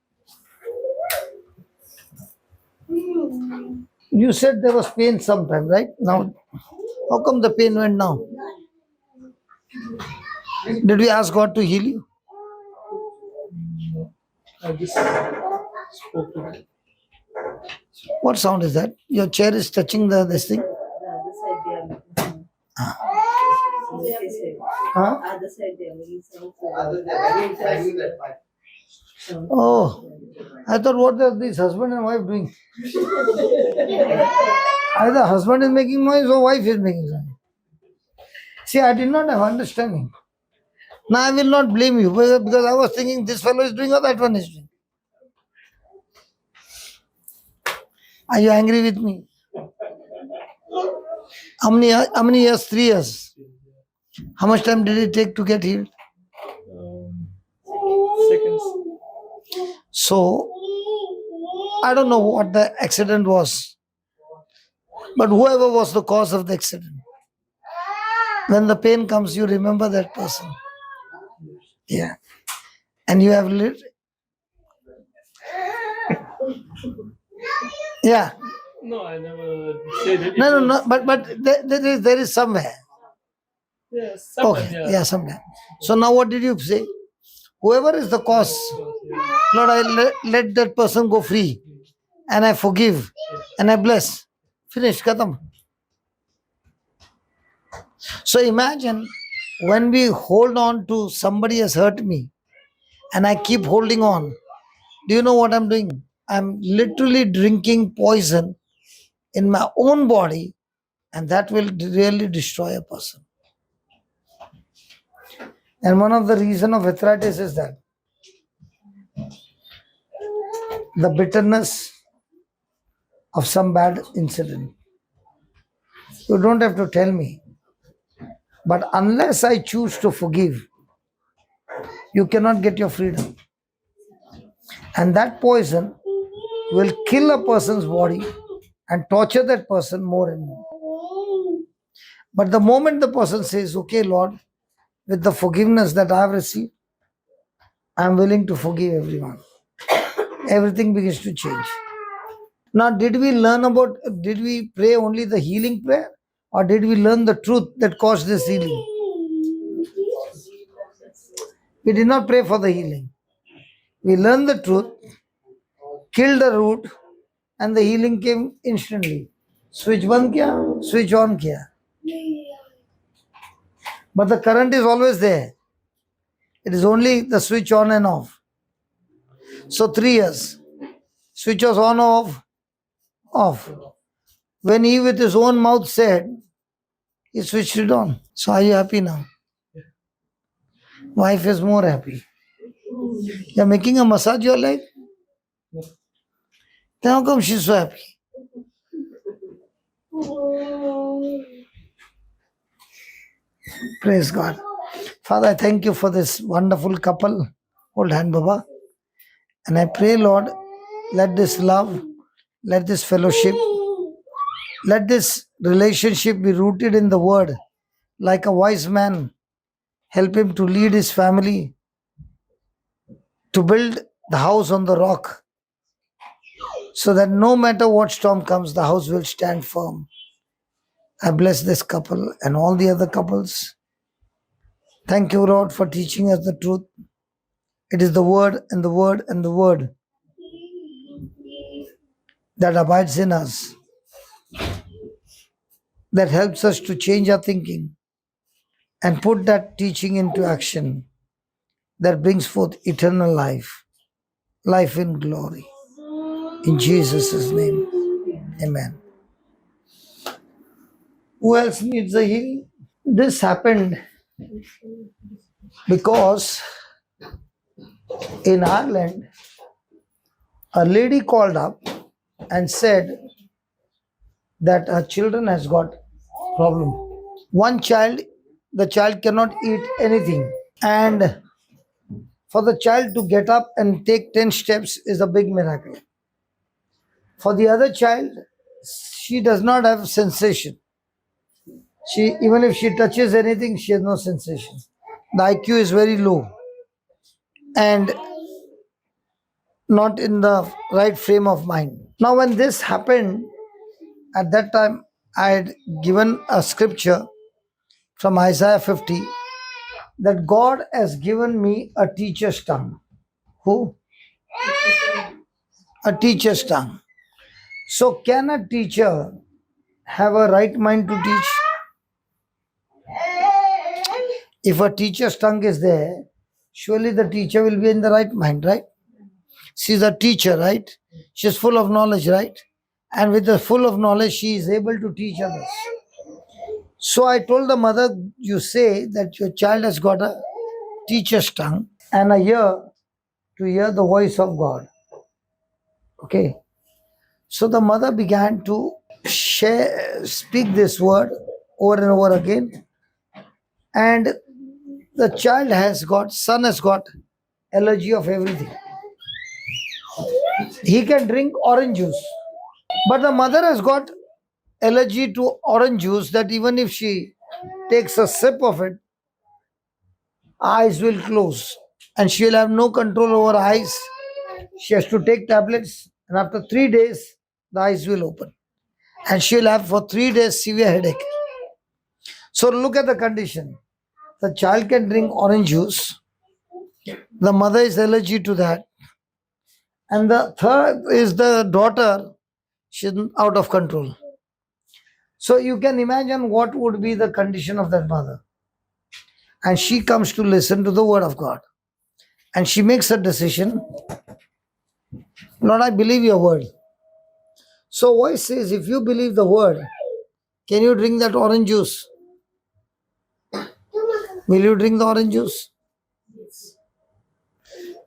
You said there was pain sometime, right? Now, how come the pain went now? Did we ask God to heal you? I just spoke to him. What sound is that? Your chair is touching this thing? Huh? Oh, I thought what are these husband and wife doing? Either husband is making noise or wife is making noise. See, I did not have understanding. Now I will not blame you because I was thinking this fellow is doing or that one is doing. Are you angry with me? How many years? 3 years. How much time did it take to get healed? Seconds. So, I don't know what the accident was. But whoever was the cause of the accident, when the pain comes, you remember that person. Yeah. And you have lived. Yeah. No, I never said it. No. But there is somewhere. Yeah, sometime, Okay. yeah. Yeah, somewhere. So now what did you say? Whoever is the cause, Lord, I let that person go free. And I forgive. And I bless. Finish. Khatam. So imagine when we hold on to somebody has hurt me and I keep holding on. Do you know what I'm doing? I'm literally drinking poison in my own body, and that will really destroy a person. And one of the reasons of arthritis is that the bitterness of some bad incident. You don't have to tell me. But unless I choose to forgive, you cannot get your freedom. And that poison will kill a person's body and torture that person more and more. But the moment the person says, okay, Lord, with the forgiveness that I have received, I am willing to forgive everyone. Everything begins to change. Now, did we pray only the healing prayer? Or did we learn the truth that caused this healing? We did not pray for the healing. We learned the truth, killed the root, and the healing came instantly. Switch band kiya, switch on kiya. But the current is always there. It is only the switch on and off. So 3 years. Switch was on or off? Off. When he with his own mouth said, He switched it on. So are you happy now? Wife is more happy. You're making a massage your leg? Then how come she's so happy? Praise God. Father, I thank you for this wonderful couple. Hold hand, Baba. And I pray, Lord, let this love, let this fellowship, let this relationship be rooted in the word. Like a wise man, help him to lead his family, to build the house on the rock, so that no matter what storm comes, the house will stand firm. I bless this couple and all the other couples. Thank you, Lord, for teaching us the truth. It is the word and the word and the word that abides in us, that helps us to change our thinking and put that teaching into action, that brings forth eternal life, life in glory. In Jesus' name, amen. Who else needs a healing? This happened because in Ireland, a lady called up and said that her children has got problem. One child, the child cannot eat anything, and for the child to get up and take 10 steps is a big miracle. For the other child, she does not have sensation. She, even if she touches anything, she has no sensation. The IQ is very low and not in the right frame of mind. Now, when this happened, at that time, I had given a scripture from Isaiah 50 that God has given me a teacher's tongue. Who? A teacher's tongue. So, can a teacher have a right mind to teach? If a teacher's tongue is there, surely the teacher will be in the right mind, right? She's a teacher, right? She's full of knowledge, right? And with the full of knowledge, she is able to teach others. So I told the mother, you say that your child has got a teacher's tongue and a ear to hear the voice of God. Okay. So the mother began to speak this word over and over again. And the son has got allergy of everything. He can drink orange juice. But the mother has got allergy to orange juice that even if she takes a sip of it, eyes will close and she will have no control over eyes. She has to take tablets, and after 3 days, the eyes will open. And she will have for 3 days severe headache. So look at the condition. The child can drink orange juice. The mother is allergic to that. And the third is the daughter. She's out of control. So you can imagine what would be the condition of that mother. And she comes to listen to the word of God. And she makes a decision. Lord, I believe your word. So voice says, if you believe the word, can you drink that orange juice? Will you drink the orange juice?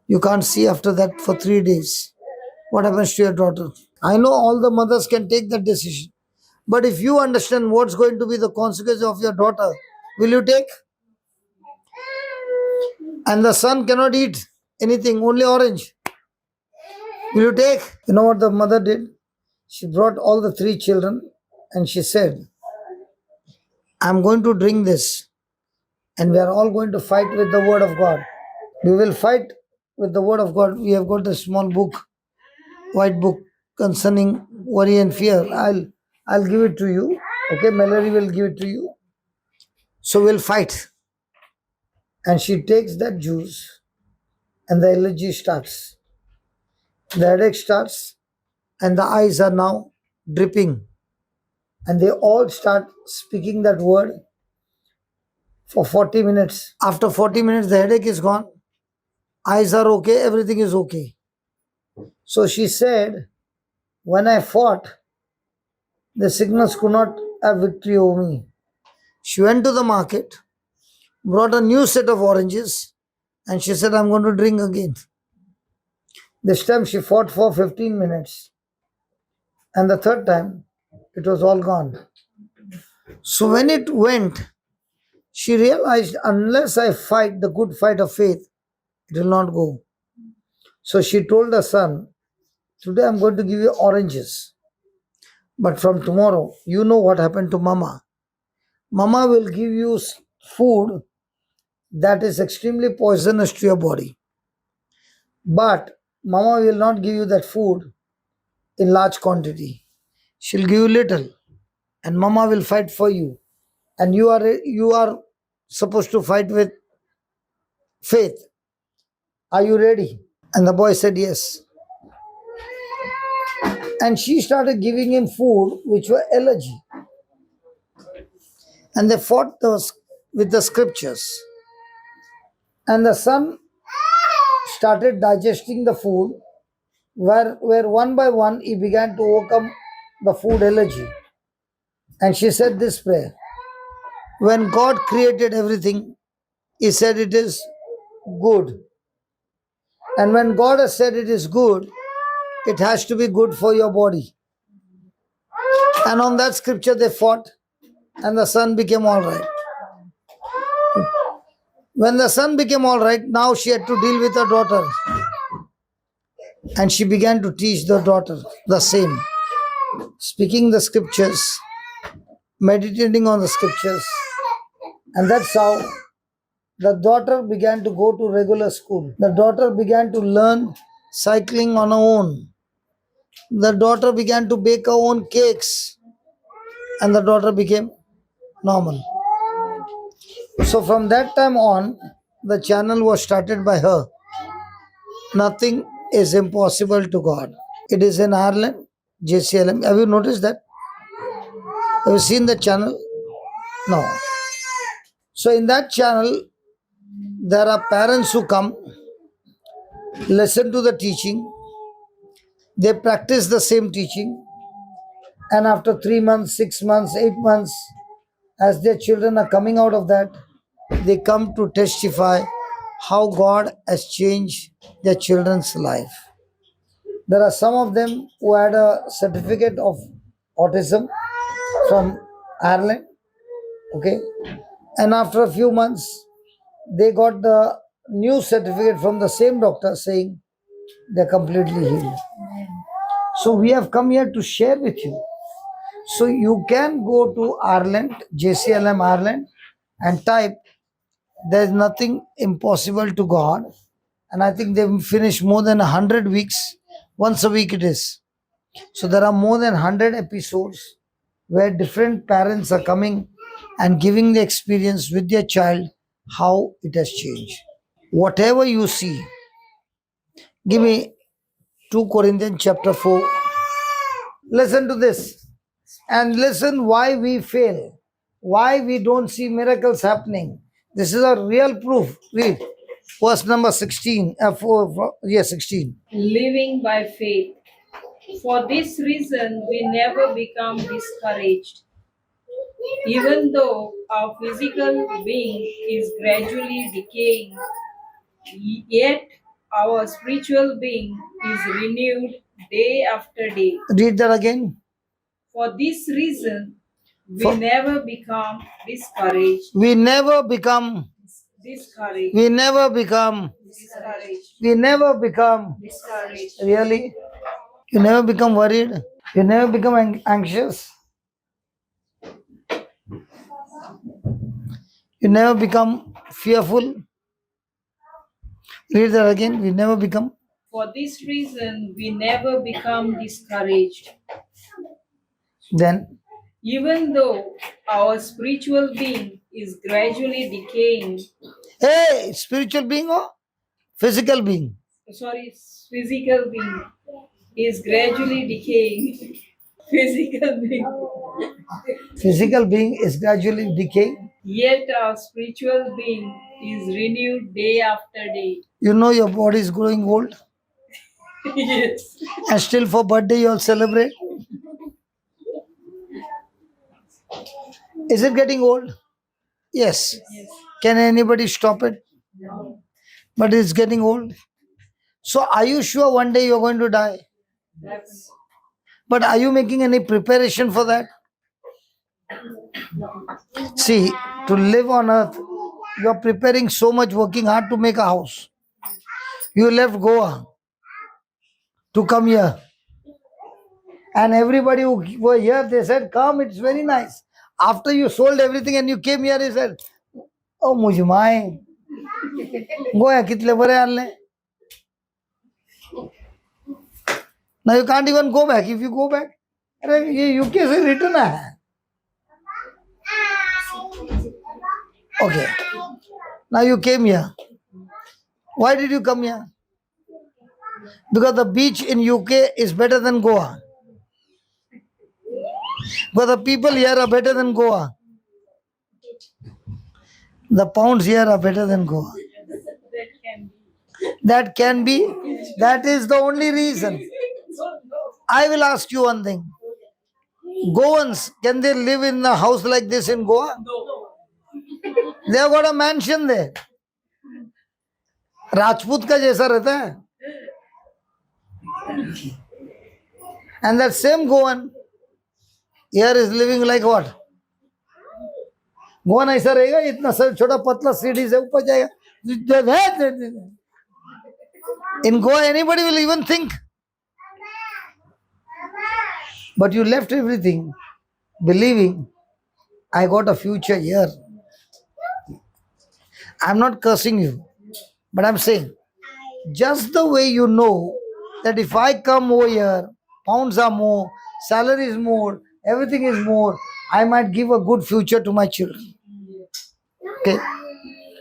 You can't see after that for 3 days. What happens to your daughter? I know all the mothers can take that decision. But if you understand what's going to be the consequence of your daughter, will you take? And the son cannot eat anything, only orange. Will you take? You know what the mother did? She brought all the 3 children and she said, I'm going to drink this and we are all going to fight with the word of God. We will fight with the word of God. We have got a small book, white book concerning worry and fear. I'll give it to you. Okay, Mallory will give it to you. So we'll fight. And she takes that juice and the allergy starts. The headache starts and the eyes are now dripping. And they all start speaking that word for 40 minutes. After 40 minutes, the headache is gone. Eyes are okay, everything is okay. So she said, when I fought, the sickness could not have victory over me. She went to the market, brought a new set of oranges, and she said, I'm going to drink again. This time she fought for 15 minutes. And the third time, it was all gone. So when it went, she realized, unless I fight the good fight of faith, it will not go. So she told her son, today I'm going to give you oranges. But from tomorrow, you know what happened to Mama. Mama will give you food that is extremely poisonous to your body. But Mama will not give you that food in large quantity. She'll give you little, and Mama will fight for you. And you are supposed to fight with faith. Are you ready? And the boy said yes. And she started giving him food which were allergy. And they fought with the scriptures. And the son started digesting the food, where one by one he began to overcome the food allergy. And she said this prayer. When God created everything, He said it is good. And when God has said it is good, it has to be good for your body. And on that scripture they fought, and the son became all right. When the son became all right, now she had to deal with her daughter. And she began to teach the daughter the same, speaking the scriptures, meditating on the scriptures. And that's how the daughter began to go to regular school. The daughter began to learn cycling on her own. The daughter began to bake her own cakes. And the daughter became normal. So from that time on, the channel was started by her. Nothing is impossible to God. It is in Ireland, JCILM. Have you noticed that? Have you seen the channel? No. So in that channel, there are parents who come, listen to the teaching, they practice the same teaching, and after 3 months, 6 months, 8 months, as their children are coming out of that, they come to testify how God has changed their children's life. There are some of them who had a certificate of autism from Ireland, okay, and after a few months, they got the new certificate from the same doctor saying they're completely healed. So we have come here to share with you. So you can go to Ireland, JCILM Ireland, and type, there's nothing impossible to God. And I think they've finished more than 100 weeks. Once a week it is. So there are more than 100 episodes where different parents are coming and giving the experience with their child, how it has changed. Whatever you see, give me 2 Corinthians chapter 4. Listen to this and listen why we fail, why we don't see miracles happening. This is a real proof. Read verse number 16. 16. Living by faith. For this reason, we never become discouraged. Even though our physical being is gradually decaying, yet our spiritual being is renewed day after day. Read that again. For this reason, we For- never become discouraged. We never become, Discouraged. we never become, Discouraged. we never become. Discouraged. Really? You never become worried? You never become anxious? You never become fearful? Read that again. We never become. For this reason, we never become discouraged. Then, Even though our spiritual being is gradually decaying, hey, spiritual being or physical being? physical being is gradually decaying. Physical being. Physical being is gradually decaying. Yet our spiritual being is renewed day after day. You know your body is growing old, Yes. and still for birthday you all celebrate. Is it getting old? Yes. Yes. Can anybody stop it? But it's getting old. So are you sure one day you're going to die? That's But are you making any preparation for that? See, to live on earth, you're preparing so much, working hard to make a house. You left Goa to come here. And everybody who were here, they said, come, it's very nice. After you sold everything and you came here, he said, oh, mujhmai. Goya kitle bare alne. Now you can't even go back. If you go back, ये UK से return है. Okay. Now you came here. Why did you come here? Because the beach in UK is better than Goa. Because the people here are better than Goa. The pounds here are better than Goa. that can be. That can be. That is the only reason. I will ask you one thing. Goans, can they live in a house like this in Goa? They have got a mansion there. Rajput का जैसा रहता है. And that same Goan here is living like what? Goan ऐसा रहेगा, इतना सब छोटा पतला सीढ़ी से ऊपर जाएगा. In Goa, anybody will even think. But you left everything, believing I got a future here. I'm not cursing you, but I'm saying, just the way you know that if I come over here, pounds are more, salary is more, everything is more, I might give a good future to my children. Okay.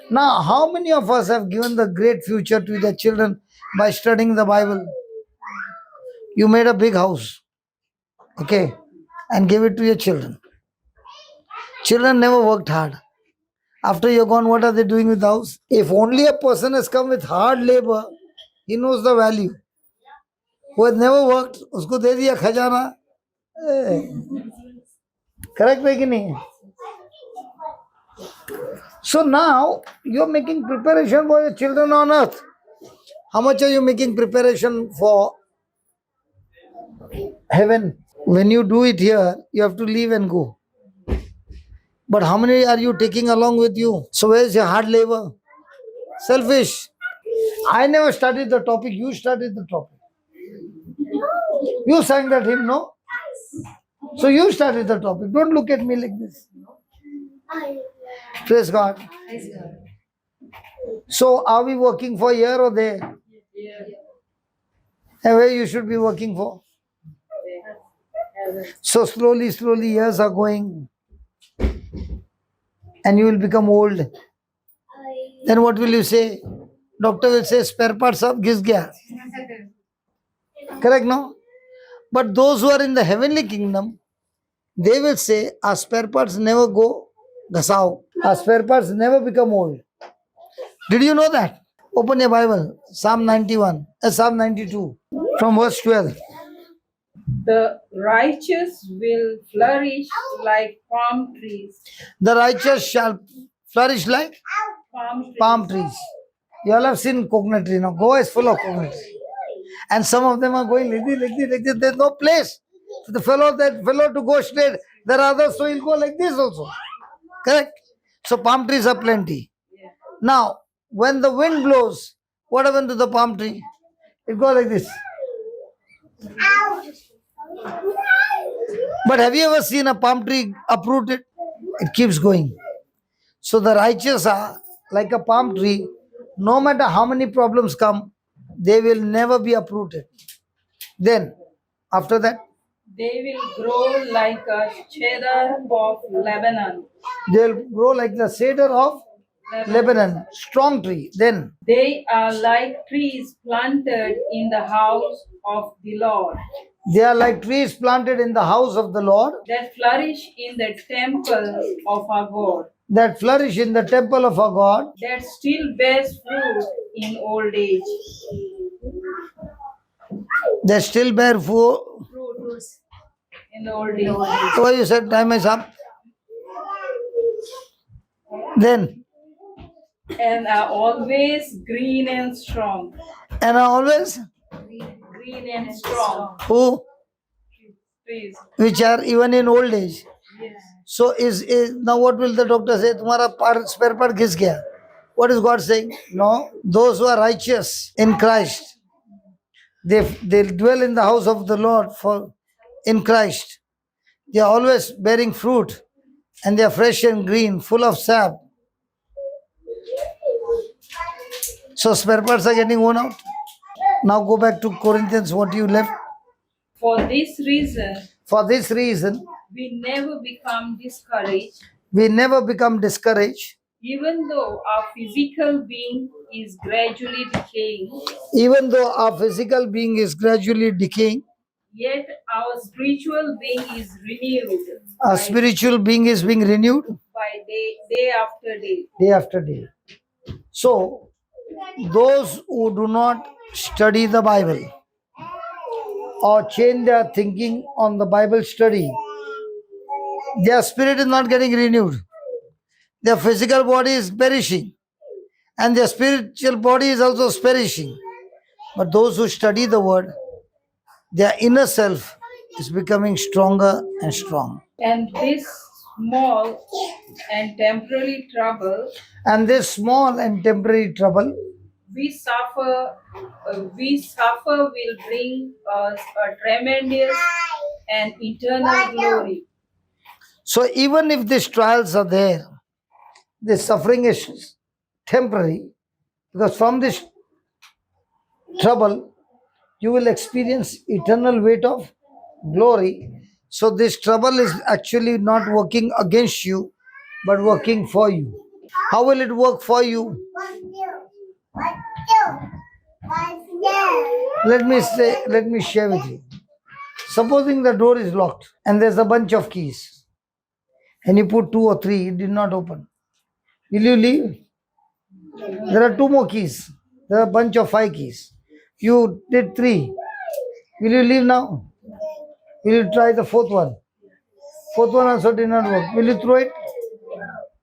Now, how many of us have given the great future to their children by studying the Bible? You made a big house, okay, and gave it to your children. Children never worked hard. After you're gone, what are they doing with the house? If only a person has come with hard labor, he knows the value. Who has never worked, usko de diya khajana. Correct hai ki nahi? So now you're making preparation for your children on earth. How much are you making preparation for heaven? When you do it here, you have to leave and go. But how many are you taking along with you? So where's your hard labor? Selfish. I never studied the topic. You studied the topic. You sang that hymn, no? So you studied the topic. Don't look at me like this. Praise God. So are we working for here or there? And where you should be working for? So slowly, years are going. And you will become old. Then what will you say? Doctor will say, spare parts sab ghis gaya. Correct, no? But those who are in the heavenly kingdom, they will say, our spare parts never go gasao. Our spare parts never become old. Did you know that? Open your Bible, Psalm 92, from verse 12. The righteous will flourish like palm trees. The righteous shall flourish like palm trees. You all have seen coconut tree. Now Goa is full of coconut trees. And some of them are going like this. There's no place for that fellow to go straight. There are others, so he'll go like this also. Correct? So palm trees are plenty. Now, when the wind blows, what happens to the palm tree? It goes like this. But have you ever seen a palm tree uprooted? It keeps going. So the righteous are like a palm tree. No matter how many problems come, they will never be uprooted. Then, after that, They will grow like a cedar of Lebanon. they'll grow like the cedar of Lebanon, strong tree. Then, They are like trees planted in the house of the Lord, they are like trees planted in the house of the Lord that flourish in the temple of our God, that flourish in the temple of our God, that still bears fruit in old age. they still bear fruit. Fruits in the old age. So you said time is up. Then, and are always green and strong. and are always Green and strong. who, Please. which are even in old age. Yes. So is now what will the doctor say? Tumhara spare part ghis gaya. What is God saying? No, those who are righteous in Christ, they dwell in the house of the Lord for in Christ. They are always bearing fruit, and they are fresh and green, full of sap. So spare parts are getting worn out. Now go back to Corinthians, what you left. For this reason, For this reason, we never become discouraged, we never become discouraged, even though our physical being is gradually decaying, even though our physical being is gradually decaying. yet our spiritual being is renewed Our spiritual being is being renewed by day after day. day after day. So, those who do not study the Bible or change their thinking on the Bible study, their spirit is not getting renewed. Their physical body is perishing, and their spiritual body is also perishing. But those who study the word, their inner self is becoming stronger and strong. And this small and temporary trouble And this small and temporary trouble we suffer will bring us a tremendous and eternal glory. So even if these trials are there, this suffering is temporary, because from this trouble you will experience eternal weight of glory. So this trouble is actually not working against you, but working for you. How will it work for you? Let me share with you. Supposing the door is locked and there's a bunch of keys, and you put 2 or 3, it did not open. Will you leave? There are 2 more keys. There are a bunch of 5 keys. You did 3. Will you leave now? Will you try the 4th one? 4th one also did not work. Will you throw it?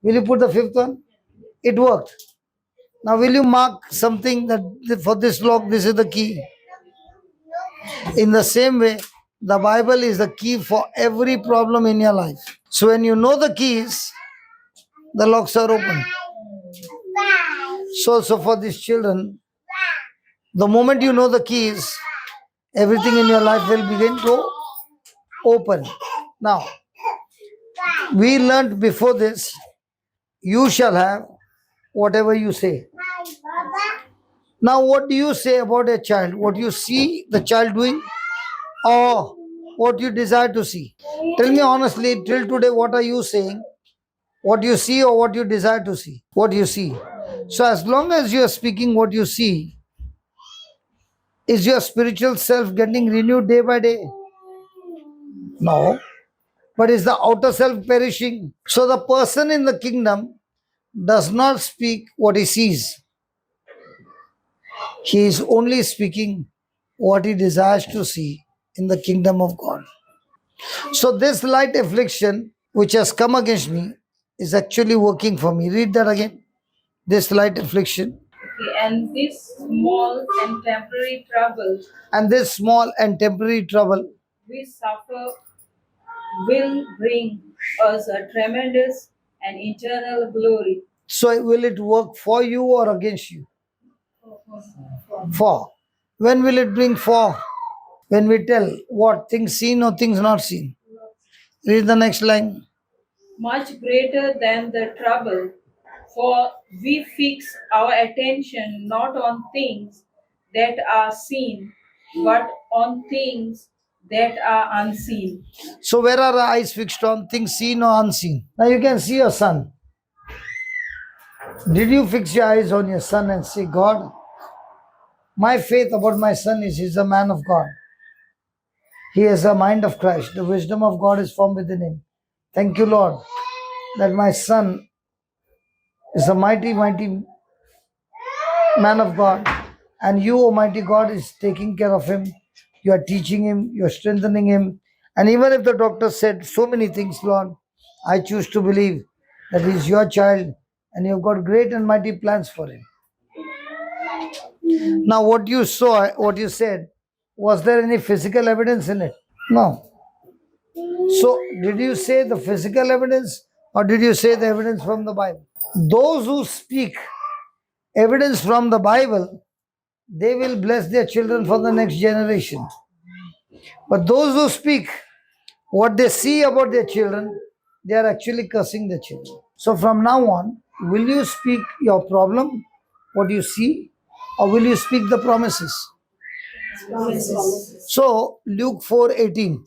Will you put the 5th one? It worked. Now will you mark something that for this lock, this is the key? In the same way, the Bible is the key for every problem in your life. So when you know the keys, the locks are open. So for these children, the moment you know the keys, everything in your life will begin to open. Now, we learned before this, you shall have whatever you say. Now, what do you say about a child? What you see the child doing, or what you desire to see? Tell me honestly, till today, what are you saying? What you see or what you desire to see? What you see. So, as long as you are speaking what you see, is your spiritual self getting renewed day by day? No. But is the outer self perishing? So, the person in the kingdom does not speak what he sees. He is only speaking what he desires to see in the kingdom of God. So, this light affliction which has come against me is actually working for me. Read that again. This light affliction. Okay, and this small and temporary trouble And this small and temporary trouble we suffer will bring us a tremendous and eternal glory. So, will it work for you or against you? For. When will it bring for? When we tell what? Things seen or things not seen? Read the next line. Much greater than the trouble, for we fix our attention not on things that are seen, but on things that are unseen. So, where are our eyes fixed on? Things seen or unseen? Now, you can see your son. Did you fix your eyes on your son and say, God, my faith about my son is he's a man of God. He has a mind of Christ. The wisdom of God is formed within him. Thank you, Lord, that my son is a mighty, mighty man of God. And you, Almighty God, is taking care of him. You are teaching him, you are strengthening him. And even if the doctor said so many things, Lord, I choose to believe that he is your child and you've got great and mighty plans for him. Now, what you saw, what you said, was there any physical evidence in it? No. So, did you say the physical evidence or did you say the evidence from the Bible? Those who speak evidence from the Bible, they will bless their children for the next generation. But those who speak what they see about their children, they are actually cursing their children. So, from now on, will you speak your problem, what you see, or will you speak the promises? So, Luke 4:18,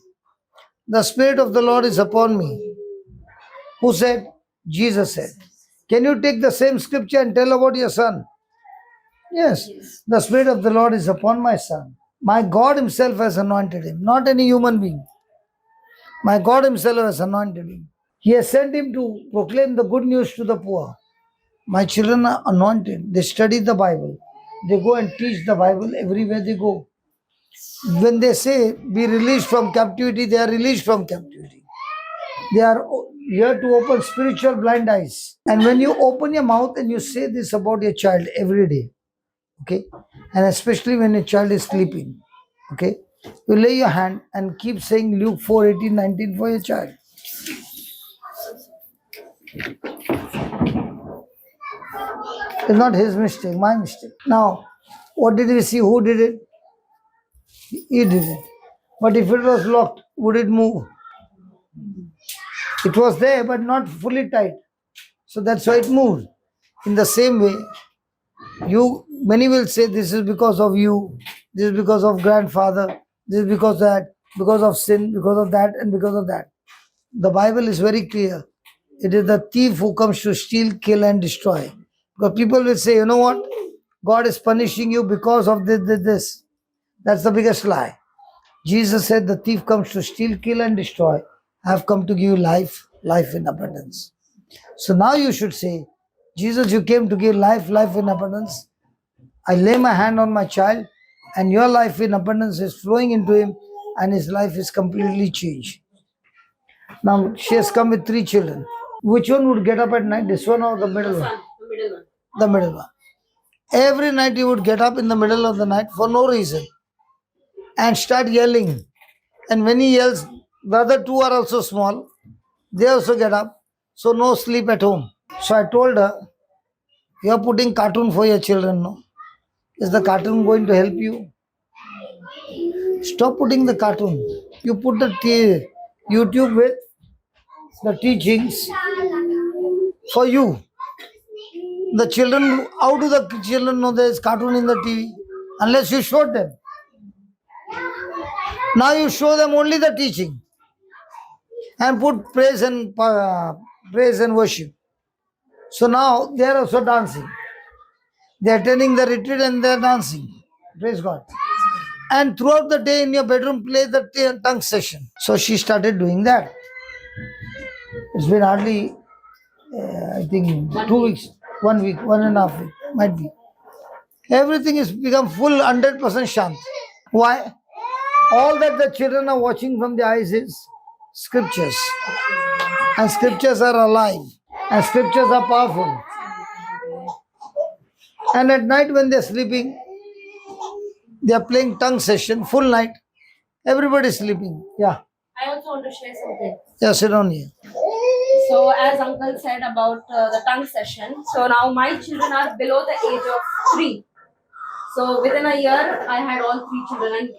the Spirit of the Lord is upon me. Who said? Jesus said. Can you take the same scripture and tell about your son? Yes. The Spirit of the Lord is upon my son. My God Himself has anointed him, not any human being. My God Himself has anointed him. He has sent him to proclaim the good news to the poor. My children are anointed. They study the Bible. They go and teach the Bible everywhere they go. When they say be released from captivity, they are released from captivity. They are here to open spiritual blind eyes. And when you open your mouth and you say this about your child every day, okay, and especially when your child is sleeping, okay, you lay your hand and keep saying Luke 4:18-19 for your child. It's not his mistake, my mistake. Now, what did we see? Who did it? He did it. But if it was locked, would it move? It was there, but not fully tight. So that's why it moved. In the same way, many will say this is because of you, this is because of grandfather, this is because of that, because of sin, because of that, and because of that. The Bible is very clear. It is the thief who comes to steal, kill, and destroy. Because people will say, you know what? God is punishing you because of this. That's the biggest lie. Jesus said the thief comes to steal, kill, and destroy. I have come to give you life, life in abundance. So now you should say, Jesus, you came to give life, life in abundance. I lay my hand on my child, and your life in abundance is flowing into him, and his life is completely changed. Now, she has come with 3 children. Which one would get up at night, this one or the middle one? The middle one. Every night he would get up in the middle of the night for no reason and start yelling. And when he yells, the other 2 are also small. They also get up. So no sleep at home. So I told her, you are putting cartoon for your children, no? Is the cartoon going to help you? Stop putting the cartoon. You put the YouTube with the teachings for you. The children, how do the children know there is cartoon in the TV? Unless you showed them. Now you show them only the teaching and put praise and worship. So now they are also dancing. They are attending the retreat and they are dancing. Praise God. And throughout the day in your bedroom, play the tongue session. So she started doing that. It's been hardly, I think, 2 weeks, 1 week, 1.5 weeks, might be. Everything is become full 100% shant. Why? All that the children are watching from the eyes is scriptures. And scriptures are alive. And scriptures are powerful. And at night when they're sleeping, they are playing tongue session, full night. Everybody is sleeping. Yeah. I also want to share something. Yeah, sit down here. So, as Uncle said about the tongue session, so now my children are below the age of 3. So, within a year, I had all 3 children. And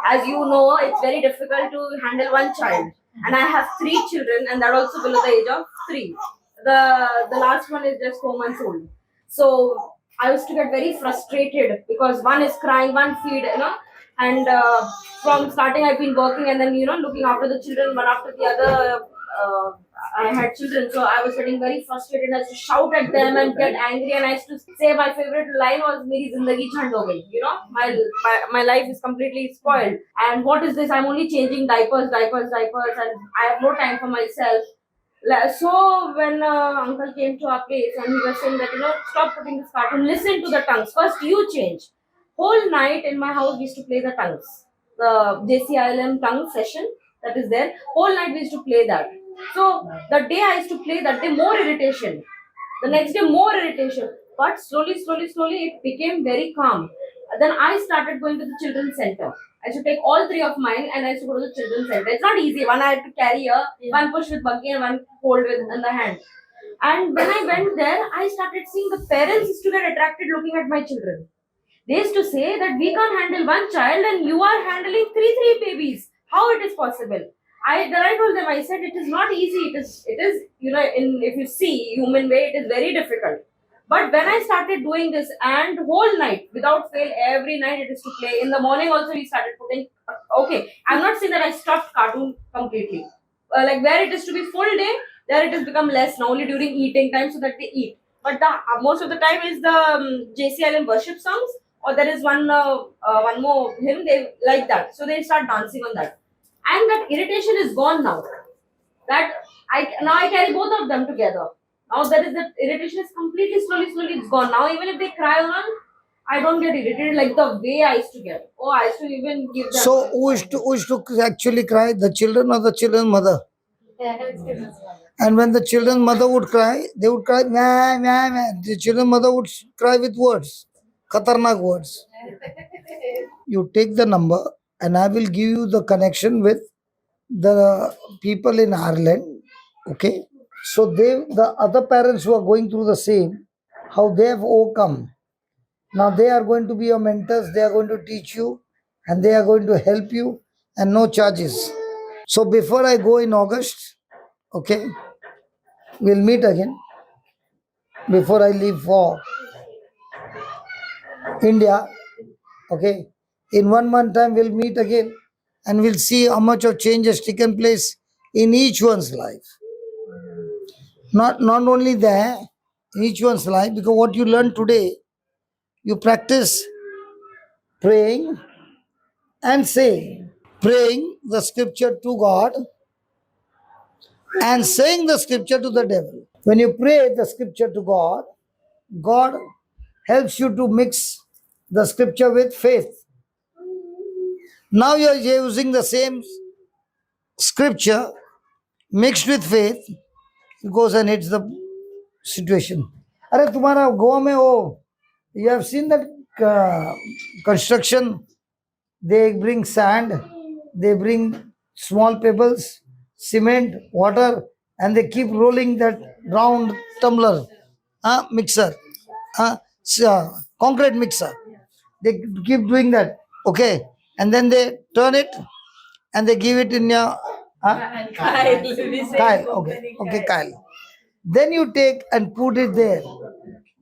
as you know, it's very difficult to handle one child. And I have 3 children, and that also below the age of 3. The last one is just 4 months old. So, I used to get very frustrated because one is crying, one feed, and from starting I've been working and then looking after the children one after the other. I had children, so I was getting very frustrated. I used to shout at them and get angry, and I used to say my favorite line was "Meri zindagi chand ho gayi." My life is completely spoiled. And what is this? I'm only changing diapers, and I have no time for myself. So when Uncle came to our place and he was saying that stop putting this cartoon, listen to the tongues. First you change. Whole night in my house we used to play the tongues. The JCILM tongue session that is there. Whole night we used to play that. So the day I used to play that day, more irritation. The next day, more irritation. But slowly, it became very calm. Then I started going to the children's center. I should take all three of mine and I used to go to the children's center. It's not easy. One I had to carry one push with buggy and one hold with in the hand. And when I went there, I started seeing the parents used to get attracted looking at my children. They used to say that we can't handle one child and you are handling three babies. How it is possible? I told them, I said it is not easy. It is if you see human way, it is very difficult. But when I started doing this and whole night without fail, every night it is to play. In the morning also we started putting. Okay, I'm not saying that I stopped cartoon completely. Like where it is to be full day, there it has become less now only during eating time so that they eat. But the most of the time is the JCILM worship songs, or there is one more hymn they like that, so they start dancing on that, and that irritation is gone now. That I carry both of them together. Now there is that irritation is completely slowly it's gone. Now even if they cry on, I don't get irritated like the way I used to get. Oh, I used to even give them. So who is to actually cry? The children or the children's mother? And when the children's mother would cry, they would cry, meh, meh, meh. The children's mother would cry with words, khatarnak words. You take the number and I will give you the connection with the people in Ireland. Okay. So the other parents who are going through the same, how they have overcome. Now they are going to be your mentors, they are going to teach you and they are going to help you and no charges. So before I go in August, okay, we'll meet again before I leave for India. Okay, in 1 month time we'll meet again and we'll see how much of change has taken place in each one's life. Not only there, in each one's life, because what you learn today, you practice praying and saying. Praying the scripture to God and saying the scripture to the devil. When you pray the scripture to God, God helps you to mix the scripture with faith. Now you are using the same scripture mixed with faith, it goes and hits the situation. अरे तुम्हारा गोवा में वो, you have seen that construction, they bring sand, they bring small pebbles, cement, water, and they keep rolling that round tumbler, mixer, concrete mixer. They keep doing that, okay, and then they turn it and they give it in your Kyle, okay, Kyle. Then you take and put it there,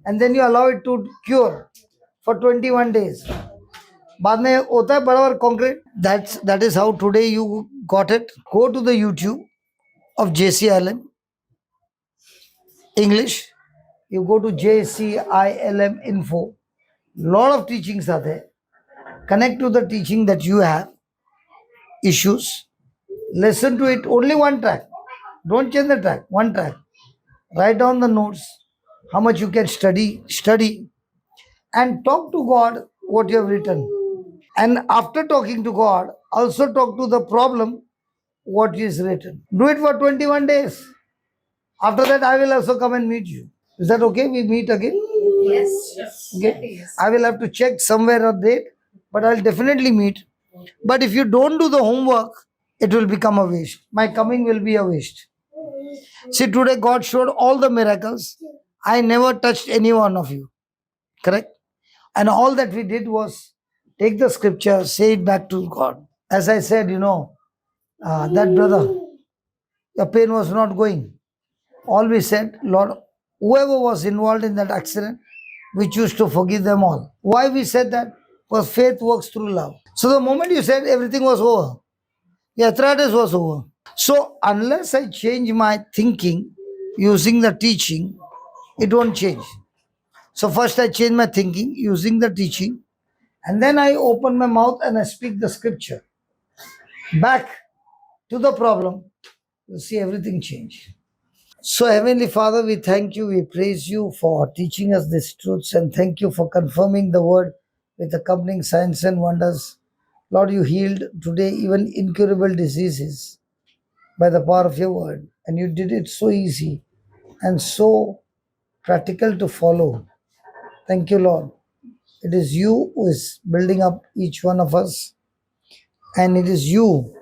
and then you allow it to cure for 21 days. बाद में होता है बराबर concrete. That is how today you got it. Go to the YouTube of JCILM English. You go to JCILM info. Lot of teachings are there. Connect to the teaching that you have. Issues. Listen to it. Only one track. Don't change the track. One track. Write down the notes. How much you can study. And talk to God what you have written. And after talking to God, also talk to the problem what is written. Do it for 21 days. After that, I will also come and meet you. Is that okay? We meet again? Yes. Okay. I will have to check somewhere a date, but I'll definitely meet. But if you don't do the homework, it will become a waste. My coming will be a waste. See, today God showed all the miracles. I never touched any one of you. Correct? And all that we did was take the scripture, say it back to God. As I said, that brother, the pain was not going. All we said, Lord, whoever was involved in that accident, we choose to forgive them all. Why we said that? Because faith works through love. So the moment you said everything was over, the arthritis was over. So unless I change my thinking using the teaching, it won't change. So first I change my thinking using the teaching, and then I open my mouth and I speak the scripture. Back to the problem, you see everything change. So Heavenly Father, we thank you, we praise you for teaching us these truths, and thank you for confirming the word with accompanying signs and wonders. Lord, you healed today even incurable diseases by the power of your word, and you did it so easy and so practical to follow. Thank you, Lord. It is you who is building up each one of us, and it is you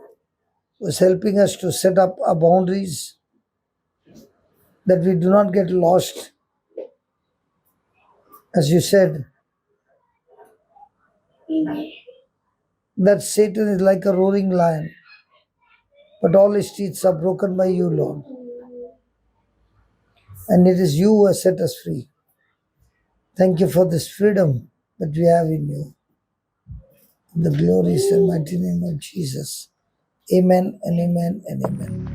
who is helping us to set up our boundaries that we do not get lost. As you said, that Satan is like a roaring lion, but all his teeth are broken by you, Lord. And it is you who has set us free. Thank you for this freedom that we have in you. In the glorious and mighty name of Jesus. Amen and amen and amen.